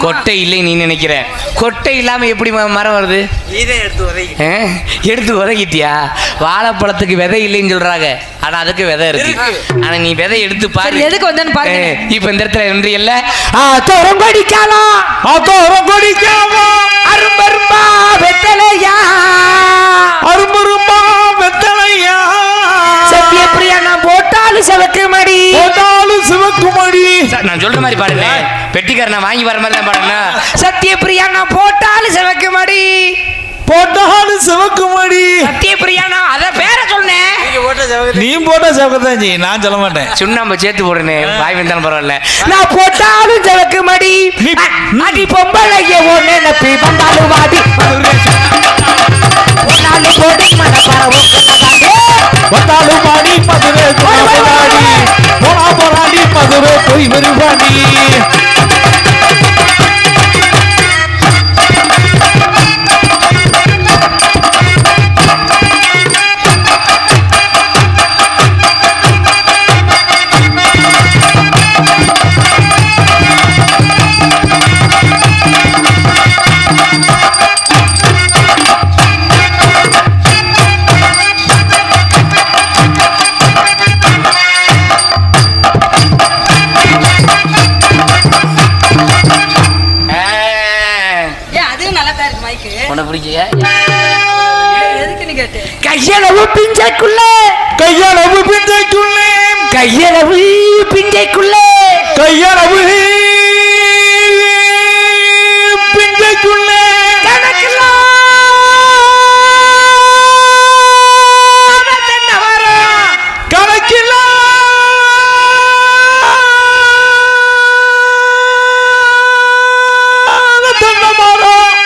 கொட்டை இல்லை நீ நினைக்கிற. கொட்டை இல்லாம எப்படி மரம் வருது? எடுத்து உதகிட்டியா? வாழைப்பழத்துக்கு விதை இல்லைன்னு சொல்றாங்க, ஆனா அதுக்கு விதை இருக்கு. ஆனா நீ விதை எடுத்து பாரு, எதுக்கு வந்தேன்னு பாருங்க. இப்ப இந்த இடத்துல நின்று இல்ல கொடிக்கலாம், அரும்பரும்பா வெத்தலையா, அரும்பரும்பா வெத்தலையா, சத்தியப்பிரியா நான் போட்டாலும் சிவக்கு மடி, போட்டாலும் சிவக்கு மடி. நான் சொல்ற மாதிரி பாருங்க, பெட்டிக்கார நான் வாங்கி வர மாதிரி தான் பாருங்க. சத்தியப்பிரியா நான் போட்டாலும் சிவக்கு மடி, போட்டாலும் சிவக்குமடி. சத்தியப்பிரியா நான் அத பேரை சொன்னேன். நீங்க போட்ட ஜவகத்தை நீ போட்டா சிவக்கத்தான் ஜி, நான் சொல்ல மாட்டேன். சுண்ணாம்பு சேர்த்து போடுனே, வாய் வந்தாலும் பரவாயில்ல. நான் போட்டாலும் ஜவக்கு மடி அடி பொம்பளைய ஒண்ணு நப்பி வந்தாலும் வாடி நாலு கோடி மனப்பரவும் வந்தாலும் பாடி மதுரை போராடி போராடி மதுரை போய் வருவாடி. கையளவு பிஞ்சைக்குள்ள கையளவு பிஞ்சைக்குள்ளே கையளவு பிஞ்சைக்குள்ள கையளவு பிஞ்சைக்குள்ளே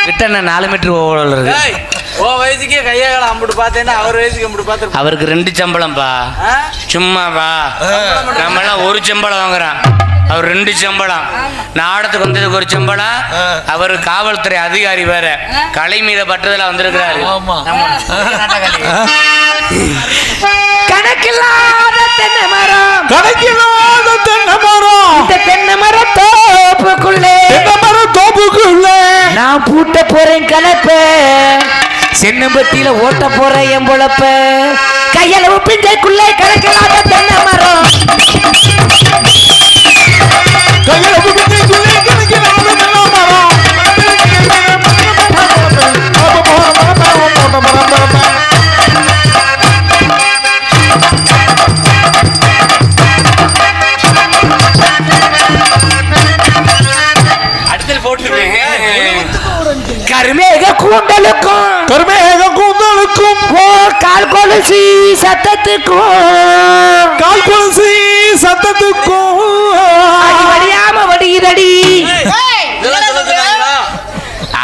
கிட்ட 4 மீட்டர் ஓடுறது. ஓ வயசுக்கே கையால அம்பிட்டு பார்த்தேன்னா அவர் வயசுக்கு அம்பிட்டு பார்த்து அவருக்கு 2 சம்பளம்பா. சும்மாவா நம்மளாம் ஒரு சம்பளம் வாங்குறான், அவர் 2 சம்பளம். நாடத்துக்கு வந்ததுக்கு ஒரு சம்பளம். அவர் காவல்துறை அதிகாரி வேற, கலை மீத பட்டதுல வந்திருக்கிறாரு. கணக்கில்லாத தென்னை மரம் கணக்கில்லாத தென்னை மரம் இந்த தென்னை மரம் தோப்புக்குள்ளே நான் பூட்ட போறேன் கலப்ப சென்னம்பட்டியில ஓட்ட போறேன் என் பொழப்ப கையளவு பிஞ்சைக்குள்ளே கணக்கில்லாத தென்னை மரம் கையளவு பிஞ்சைக்குள்ளே கணக்கில்லாத தென்னை மரம். கருமேக கூந்தலுக்கும் கருமேக கூந்தலுக்கும் ஓ கால் கொலுசி சத்தத்துக்கும் கால் கொலுசி சத்தத்துக்கும் வடியாம வடிதடி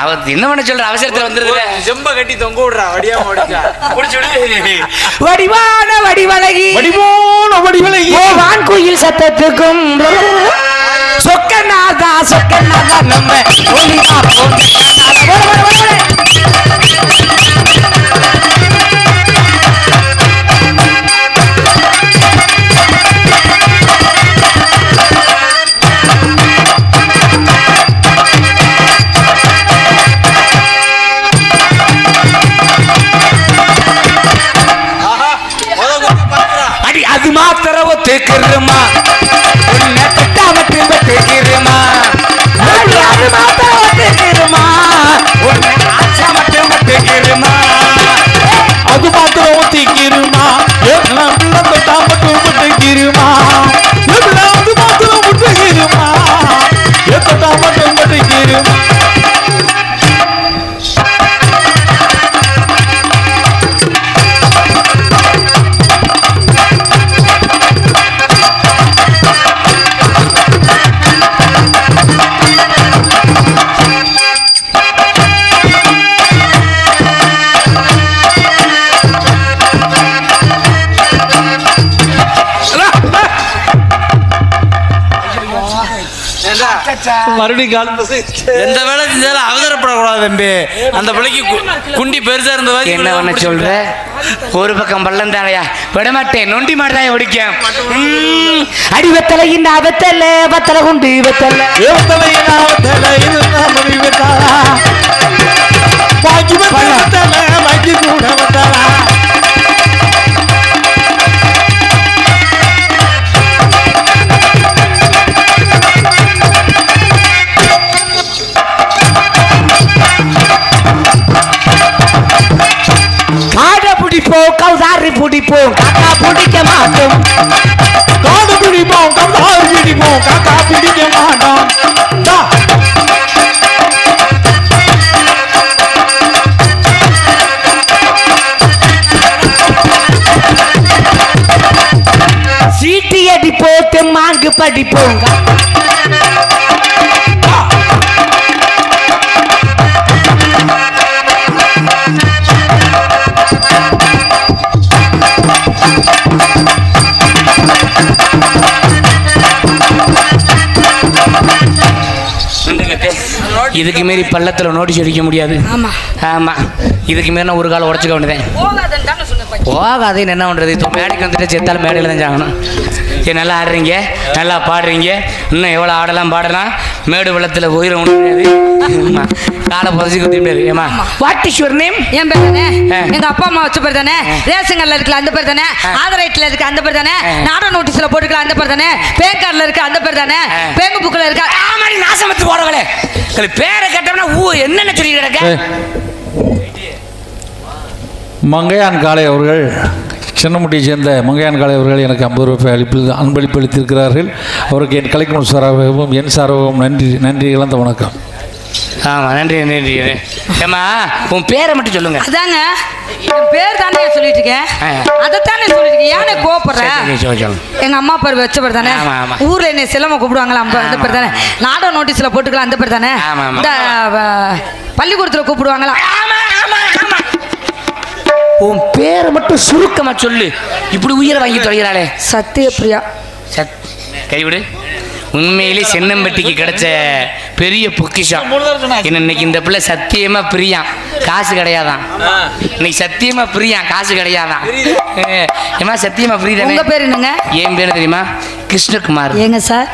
அவர் என்ன பண்ண சொல்ற அவசரத்துல வந்துருக்க. செம்ப கட்டி தொங்க விடுறா வடியாம வடிக்கா வடிவான வடிவழகி வடிவோன வடிவழகி ஓ வான் குயில் சத்தத்துக்கும் சொக்கநாதா சொக்கநாதா நம்ம ஒளிவா அடி அது மாத்திரம் ஒத்துக்கிறமா உன்னை கட்டாமட்டு ஒத்துக்கிறமா அது மாத்திரம் ஒத்துக்கிறமா உன்னை ஆச்சா மட்டும் ஒத்துக்கிறமா அது மாத்திரம் ஒத்திக்கிருமா தொட்டா மட்டும் ஒத்துக்கிருமா அது மாத்திரம் ஒத்துக்கிருமா தொட்டா மட்டும் ஒத்துக்கிருமா. மறுபடியும் கால் எந்த வேலை செஞ்சாலும் அவசரப்படக்கூடாது தம்பி. அந்த பிள்ளைக்கு குண்டி பெருசா இருந்த என்ன பண்ண சொல்ற? ஒரு பக்கம் பள்ளம் தானையா விடமாட்டேன், நொண்டி மாட்டாய ஒடிக்கும். அடி வெத்தலை இந்த வெத்தல வெத்தலை குண்டு வெத்தலை கௌதாரி பிடிப்போம் காக்கா பிடிக்க மாட்டோம் காடு பிடிப்போம் கௌதாரி பிடிப்போம் காக்கா பிடிக்க மாட்டோம். கணக்கு படிப்போங்க. இதுக்கு மீறி பள்ளத்தில் நோட்டீஸ் அடிக்க முடியாது. ஆமா ஆமா, இதுக்கு மீறி ஒரு காலம் உடச்சுக்க வேண்டியதேன். போகாதேன்னு என்ன பண்ணுறது? இப்போ மேடைக்கு வந்துட்டு செத்தாலும் மேடையில் தான் சாகணும். சரி, நல்லா ஆடுறீங்க, நல்லா பாடுறீங்க, இன்னும் எவ்வளோ ஆடலாம் பாடலாம். மேடு வெள்ளத்தில் உயிரை ஒன்று முடியாது. காலை புதைச்சி குத்தி முடியாது. ஏமா, வாட் இஸ் யுவர் நேம்? என் பேர் தானே, எங்க அப்பா அம்மா வச்ச பேர் தானே, ரேஷன் கார்டில் இருக்கல அந்த பேர் தானே, ஆதார் ஐட்டில் இருக்க அந்த பேர் தானே, நாடக நோட்டீஸ்ல போட்டுக்கலாம் அந்த பேர் தானே, பேங்க் கார்டில் இருக்க அந்த பேர் தானே, பேங்க் புக்கில் இருக்க ஆமாடி நாசமத்து போறவங்களே. பேரை கேட்டோம்னா என்னென்ன சொல்லி கிடக்க. மங்கையான் காளை அவர்கள், சின்னமுட்டியை சேர்ந்த மங்கையான் காளை அவர்கள் எனக்கு 50 ரூபாய் அன்பளிப்பு அளித்திருக்கிறார்கள். அவருக்கு என் கலைக்குழு சார்பாகவும் என் சார்பாகவும் நன்றி இழந்த வணக்கம். ஆமாம், நன்றி நன்றி. ஏம்மா, உன் பேரை மட்டும் சொல்லுங்க. அதாங்க என் பேர் தானே சொல்லிட்டு இருக்கேன், அதைத்தானே சொல்லிட்டு இருக்கேன். ஏனே கோவப்படுறேன்? எங்க அம்மா பேர் வச்ச பேர் தானே, ஊர்ல என்ன செல்லமா கூப்பிடுவாங்களா அந்த பேர் தானே, நாடக நோட்டீஸ்ல போட்டுக்கலாம் அந்த பேர் தானே, இந்த பள்ளிக்கூடத்துல கூப்பிடுவாங்களா. உன் பேரை மட்டும் சுருக்கமா சொல்லு. இப்படி உயிரை வாங்கி தொலைகிறாளே. சத்யபிரியா. கைவிடு. உண்மையிலே சென்னம்பட்டிக்கு கிடைச்ச பெரிய பொக்கிஷம். இன்னைக்கு இந்த பிள்ளை சத்தியமா பிரியான், காசு கிடையாதான். இன்னைக்கு சத்தியமா பிரியான், காசு கிடையாதான். ஏமா சத்தியமா பிரியாதான். உங்க பேர் என்னங்க? என் பேரு தெரியுமா? கிருஷ்ணகுமார். ஏங்க சார்,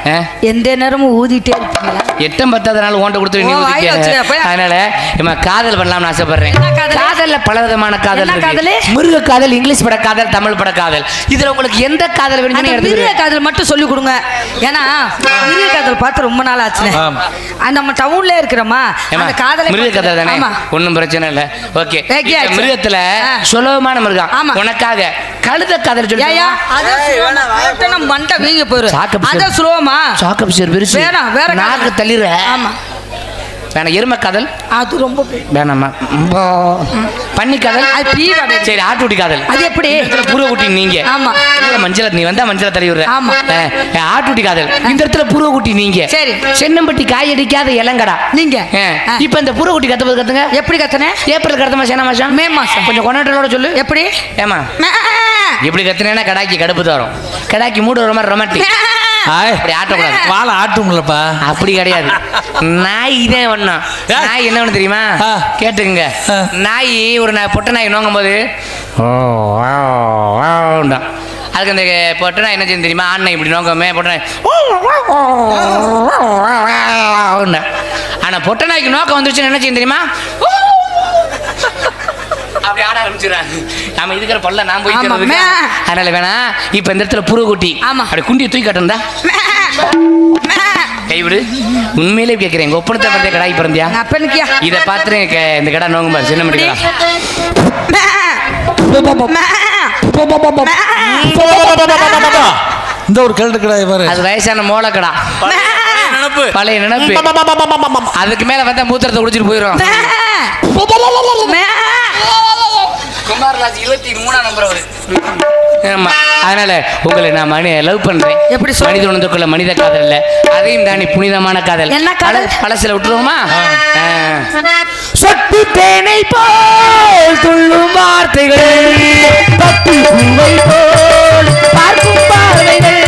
எந்த நேரமும் ஊதிட்டே இருப்பீங்களா? 8 10 நாள் ஓண்ட கொடுத்து நீ ஊதிக்க. அதனால ஏமா காதல் பண்ணலாம்னு ஆசைப்படுறேன். காதல்ல பல விதமான காதல் இருக்கு. மிருக காதல், இங்கிலீஷ் பட காதல், தமிழ் பட காதல். இதுல உங்களுக்கு எந்த காதல் வேணும்னு மிருக காதல் மட்டும் சொல்லி கொடுங்க. ஏன்னா மிருக காதல் பார்த்து ரொம்ப நாள் ஆச்சு. நம்ம டவுன்ல இருக்கிறோமா, அந்த காதல் மிருக காதல் தானே, ஒன்றும் பிரச்சனை இல்லை. ஓகே, மிருகத்துல சுலபமான மிருகம் உனக்காக கழுத காதல் சொல்லி மண்டை வீங்க போயிரு. அத சுலபமா சாக்கப் பெருசு வேற நாக்கு தள்ளிடுற. ஆமா, வேணா எருமை காதல், அது ரொம்ப வேணாமா. பன்னி காதல், அது பீவாடை. சரி, ஆட்டுக்குட்டி காதல், அது எப்படி? பூர குட்டி நீங்க. ஆமா, மஞ்சள் நீ வந்தா மஞ்சள் தள்ளி விடுற. ஆமா, ஆட்டுக்குட்டி காதல். இந்த இடத்துல பூர குட்டி நீங்க. சரி, சென்னம்பட்டி காய் அடிக்காத இளங்கடா நீங்க. இப்ப இந்த பூர குட்டி கத்துறது கத்துங்க. எப்படி கத்துனே? ஏப்ரல் கடத்த மாசம், என்ன மாசம்? மே மாசம். கொஞ்சம் கொண்டாட்டலோட சொல்லு. எப்படி? ஏமா இப்படி கத்துனேன்னா கடாக்கி கடுப்பு தரும். கடாக்கி மூடு வர மாதிரி ரொமான்டிக். அப்படி ஆட்டக்கூடாது. வாழை ஆட்டும்லப்பா. அப்படி கிடையாது. நாய் இதே ஒண்ணும். நாய் என்ன ஒண்ணு தெரியுமா? கேட்டுக்குங்க. நாய் ஒரு பொட்டை நாய் நோங்கும் போது அதுக்கு அந்த பொட்டை நாய் என்ன செய்யும் தெரியுமா? ஆண் நாய் இப்படி நோக்கமே பொட்டை நாய். ஆனா பொட்டை நாய்க்கு நோக்கம் வந்துருச்சுன்னு என்ன செய்யும் தெரியுமா? அப்படி ஆட ஆரம்பிச்சிடறாங்க. நாம இருக்கிற பல்ல நான் போய் அதனால வேணா. இப்ப இந்த இடத்துல புரு குட்டி அப்படி குண்டியை தூக்கி காட்டுந்தா கைவிடு. உண்மையிலே கேட்கிறேன், எங்க ஒப்பனத்தை பிறந்த கடாய் பிறந்தியா? இதை பார்த்துட்டு இந்த கடை நோங்கும்பா சின்ன மணி இந்த ஒரு கழுட்டு கடாய் பாரு. அது வயசான மோள கடா, பழைய நினைப்பு. அதுக்கு மேல வந்தா மூத்திரத்தை குடிச்சிட்டு போயிடும். குமாரராஜ் 23ஆம் நம்பர் அவரு. ஆமா, அதனால உங்களை நான் லவ் பண்றேன். எப்படி மனித உணர்ந்துக்குள்ள மனித காதல் இல்ல, அதையும் தாண்டி புனிதமான காதல். என்ன காதல்? பழசில விட்டுருவோமா? சொட்டு தேனை போல் துள்ளும் வார்த்தைகள், பட்டு பூவை போல் பார்க்கும் பார்வைகள்,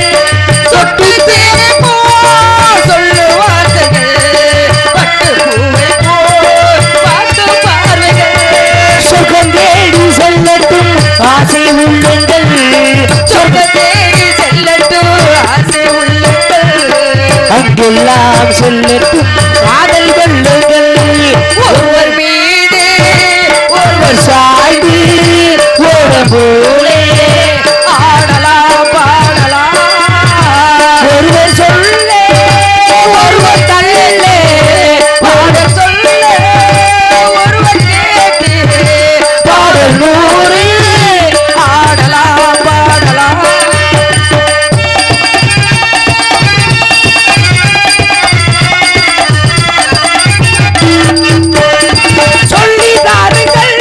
சொட்டு தேனை போல் சொல்லும் வார்த்தைகள், பட்டு பூவை போல் பார்க்கும் பார்வைகள், சொர்க்கம் தேடி செல்லட்டும் ஆசை உள்ளங்கள், சொர்க்கம் தேடி செல்லட்டும் ஆசை உள்ளங்கள், அங்கெல்லாம் செல்லட்டும் காதல் வெள்ளங்கள், ஒருவர் மீது ஒருவர் சாய்ந்து ஓட போலே ஆடலாம் பாடலாம், ஒருவர் சொல்ல ஒருவர் தள்ள பாட சொல்ல ஒருவர் கேட்டு பாடல் நூறு ஆடலாம் பாடலாம். சொல்லி தாருங்கள்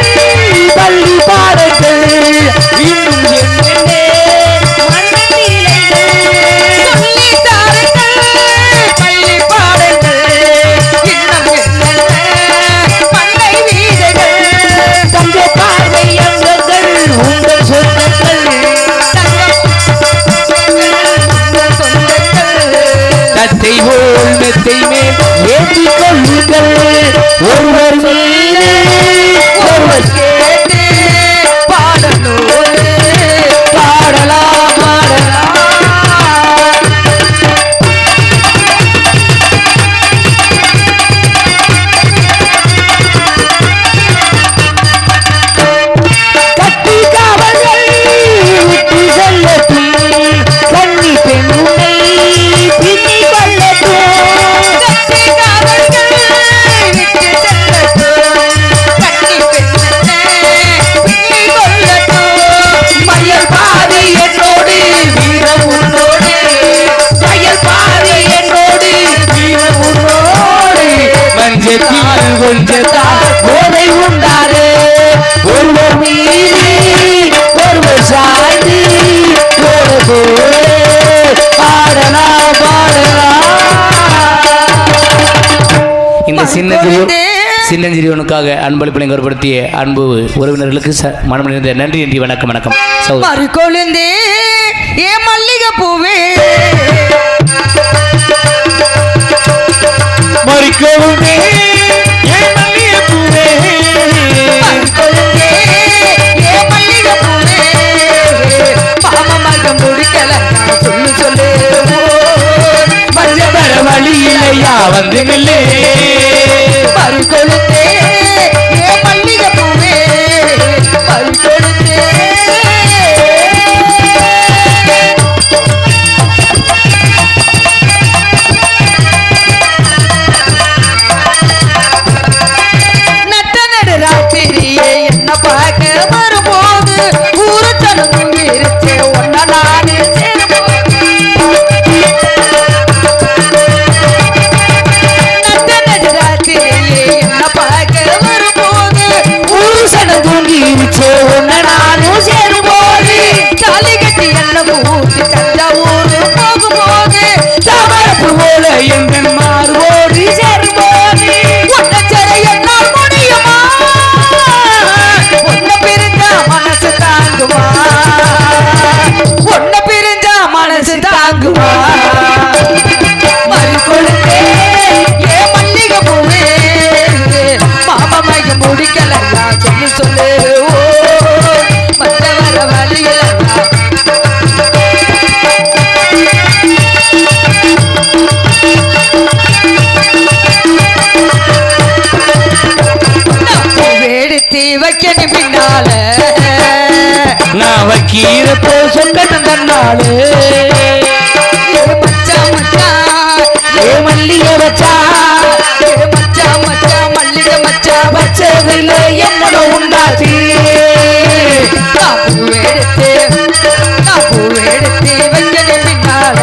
மெத்தை போல் மெத்தை மேல் ஏற்றிக் கொள்ளுங்கள் ஒருவர் மீது ஒருவர் கேட்டு பாடலோடு பாடலாம் பாடலாம் கட்டி காவல்கள் விட்டு செல்லட்டும் கன்னி பெண்ணுமை பின்னி கொள்ளட்டும் கட்டி காவல்கள் விட்டு செல்லட்டும் கட்டி பெண்ணே பின்னி கொள்ளட்டும் மயல் பாதி என்னோடு வீரம் உன்னோடு மயல் பாதி என்னோடு வீரம் உன்னோடு மஞ்சத்தில் கொஞ்சத்தால் போதை உண்டாரு ஒருவர் மீது ஒருவர் சாய்ந்து பாடலாம் பாடலாம் இந்த சின்னஞ்சிறியவனுக்காக அன்பளிப்பை ஏற்படுத்திய அன்பு உறவினர்களுக்கு மனமடைந்த நன்றி நன்றி வணக்கம் வணக்கம் சகோதரி. மறுக்கொழுந்தே ஏ மல்லிகை பூவே மறிக்கவுமே ஏன் மல்லிகை பூவே மறுக்கொழுந்தே ஏ மல்லிகை பூவே பாமமாக முடிக்கல சொல்லு சொல்லு மஞ்சள் வர வழி இல்லையா வந்து நில்லே மறுக்கொழுந்தே ஏ மல்லிகை பூவே மறுக்கொழுந்தே நட்ட நடு ராத்திரியே என்ன பார்க்க வரும்போது ஊரு தனக்கு இருச்சே ஒன்ன நானே நட்ட நடு ராத்திரியே என்ன பார்க்க வரும்போது ஊசன தூங்கி இருச்சே ஒன்ன நானும் சேரும்போது தாலி கட்டி என்ன ஊட்டி தஞ்சாவூர் போகும்போது தாமரப்பு போல எங்கள் மார்போடு சேரும்போது ஒன்னச்சர என்னால் முடியுமா ஒன்ன பிரிஞ்சா மனசு தாங்குமா ஒன்ன பிரிஞ்சா மனசு தாங்குமா மறுக்கொழுந்தே ஏ மல்லிகை பூவே மாமமைய முடிக்கலையா சொல்லு சொல்லு ஓ மற்ற வர வழியிலையா எடுத்து வைக்கணும் பின்னால நான் வைக்கிறப்போ சொக்கணும் தன்னாலே ஏ மச்சான் மச்சான் ஏ மல்லிகை வச்சா ஏ மச்சான் மச்சான் மல்லிகை மச்சான் வச்சதில்ல என்னோட உண்டாச்சு நான் பூவெடுத்து வைக்கணும் பின்னால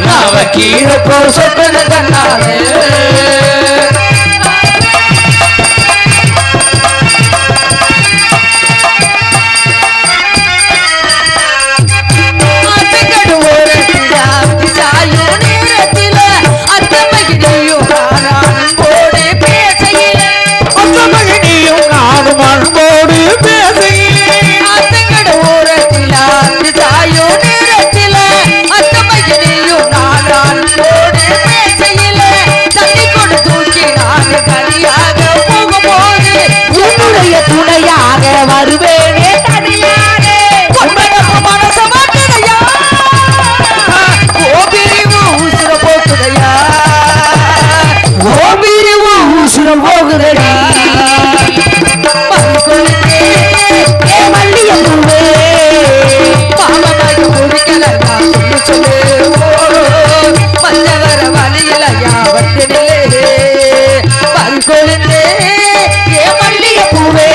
நான் வைக்கிறப்போ சொக்கணும் தன்னாலே ஆட்டுக்கடு ஓரத்தில சாயும் நேரத்தில அத்தமையிடையும் போடு பேசையில மகனியும் நானும் அன்போடு பேசுகிறேன் ஆட்டுக்கடு ஓரத்தில சாயும் நேரத்தில அத்தமையிடையும் போடு பேசையில தண்ணி கொடு தூக்கி நான் கனியாக போகும்போது உன்னுடைய துணையாக வருவேனே தனியாக உண்மையாக மனச மாட்டுதையா ஓ பிரிவு உசுர போக்குதையா ஓபிரிவு உசுரம் போகுதடி மறுக்கொழுந்தே ஏ மல்லிகை பூவே பாவமாக முடிக்கலையா சொல்லு சொல்லு மஞ்ச வர வழியிலையா வந்து நிலே மறுக்கொழுந்தே ஏ மல்லிகை பூவே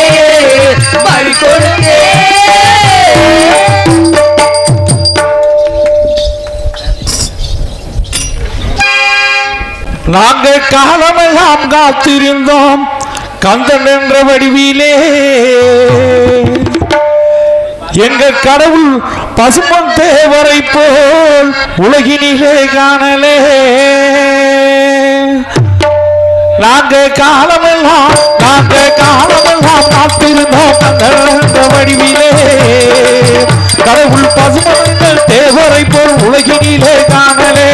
மறுக்கொழுந்தே நாங்கள் காலமெல்லாம் காத்திருந்தோம் கந்தன் என்ற வடிவிலே எங்கள் கடவுள் பசுமன் தேவரை போல் உலகினிலே காணலே நாங்கள் காலமெல்லாம் காத்திருந்தோம் கந்தன் என்ற வடிவிலே கடவுள் பசுமன் தேவரை போல் உலகினிலே காணலே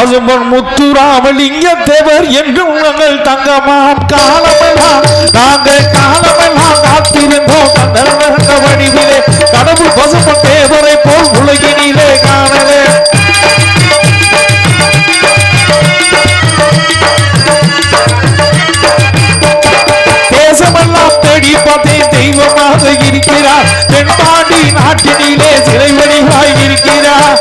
பசும்பொன் முத்துராமலிங்க தேவர் என்றும் நாங்கள் தங்கமாம் காலமெல்லாம் நாங்கள் காலமெல்லாம் காத்திருந்தோம் கந்த வடிவிலே கடவுள் பசும்பொன் தேவரை போல் உலகினிலே காணலே தேசமெல்லாம் தேடி பார்த்தேன் தெய்வமாக இருக்கிறார் தென்பாண்டி நாட்டினிலே சிலை வடிவாய் இருக்கிறார்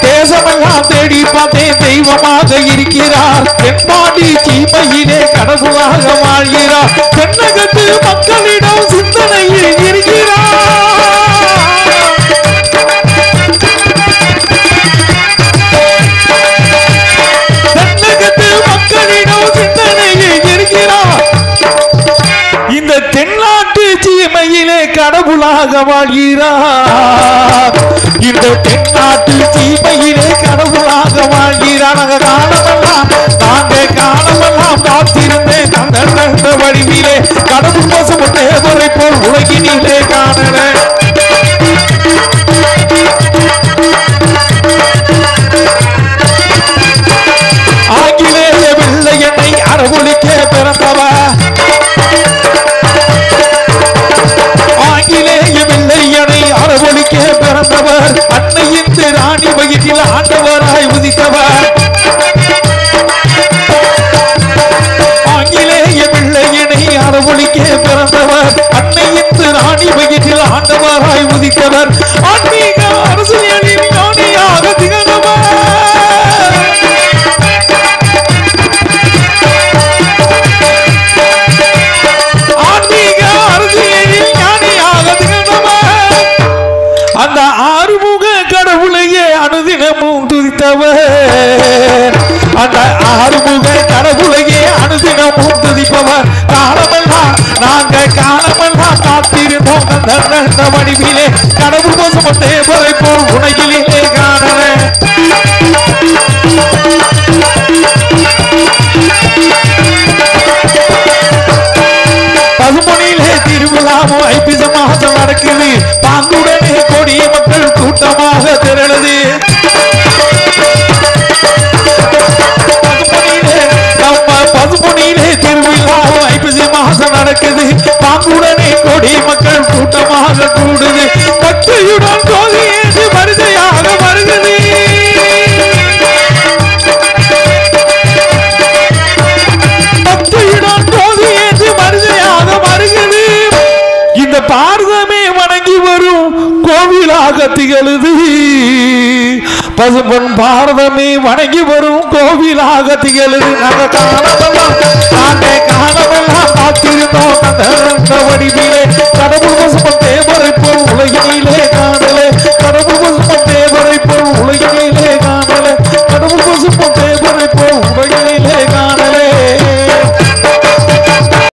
தேசமெல்லாம் தேடி பார்த்தேன் தெய்வமாக இருக்கிறார் தென்பாண்டி சீமையிலே கடவுளாக வாழ்கிறார் தென்னகத்து மக்களிடம் சிந்தனையில் இருக்கிறார் இந்த தென்னாட்டு சீமையிலே கடவுளாக வாழ்கிறார் இந்த தென்னாட்டு சீமையிலே கடவுளாக வாழ்கிறார் நாங்கள் காலமெல்லாம் காத்திருந்தேன் அந்த வடிவிலே கடவுள் பசும் தேவரை போல் உலகினிலே காணல ஆங்கிலேய வெள்ளையனை அரவொலிக்க பிறந்தவர் ஆங்கிலேய வெள்ளையனை அரவொலிக்க பிறந்தவர் அன்னையின் ராணி வயிற்றில் ஆண்டவராய் உதித்தவர் ஆங்கிலேய வெள்ளையனை அரவொலிக்க பிறந்தவர் அன்னையின் ராணி வயிற்றில் ஆண்டவராய் உதித்தவர் ஆன்மீக அரசியலில் ஞானியாக திகழ்ந்தவர் அந்த ஆறுமுக கடவுளையே அனுதினமும் துதித்தவர் அந்த ஆறுமுக கடவுளையே அனுதினமும் துதிப்பவர் காலமெல்லாம் நாங்கள் காலமெல்லாம் காத்திருந்தோம் அந்த வடிவிலே கடவுள் பசும் தேவரை போல் உலகிலே காணல பசுமொழியிலே திருவிழாவும் ஐப்பசி மாதம் நடக்குது பாங்குடனே கொடிய மக்கள் கூட்டமாக திரளுது பசுமொழியிலே திருவிழாவும் ஐப்பசி மாதம் நடக்குது பாங்குடனே கொடிய மக்கள் கூட்டமாக கூடுது பக்தியுடன் கோதியேந்து வரிசையாக வருகிறது பக்தியுடன் கோதியேந்து வரிசையாக வருகிறது இந்த பாரதமே வணங்கி வரும் கோவிலாக திகழுது பசும்பொன் பாரதமே வணங்கி வரும் கோவிலாக திகழுது நாங்கள் காலமெல்லாம் காத்திருந்தோம் அந்த வடிவிலே கடவுள் பசும்பொன்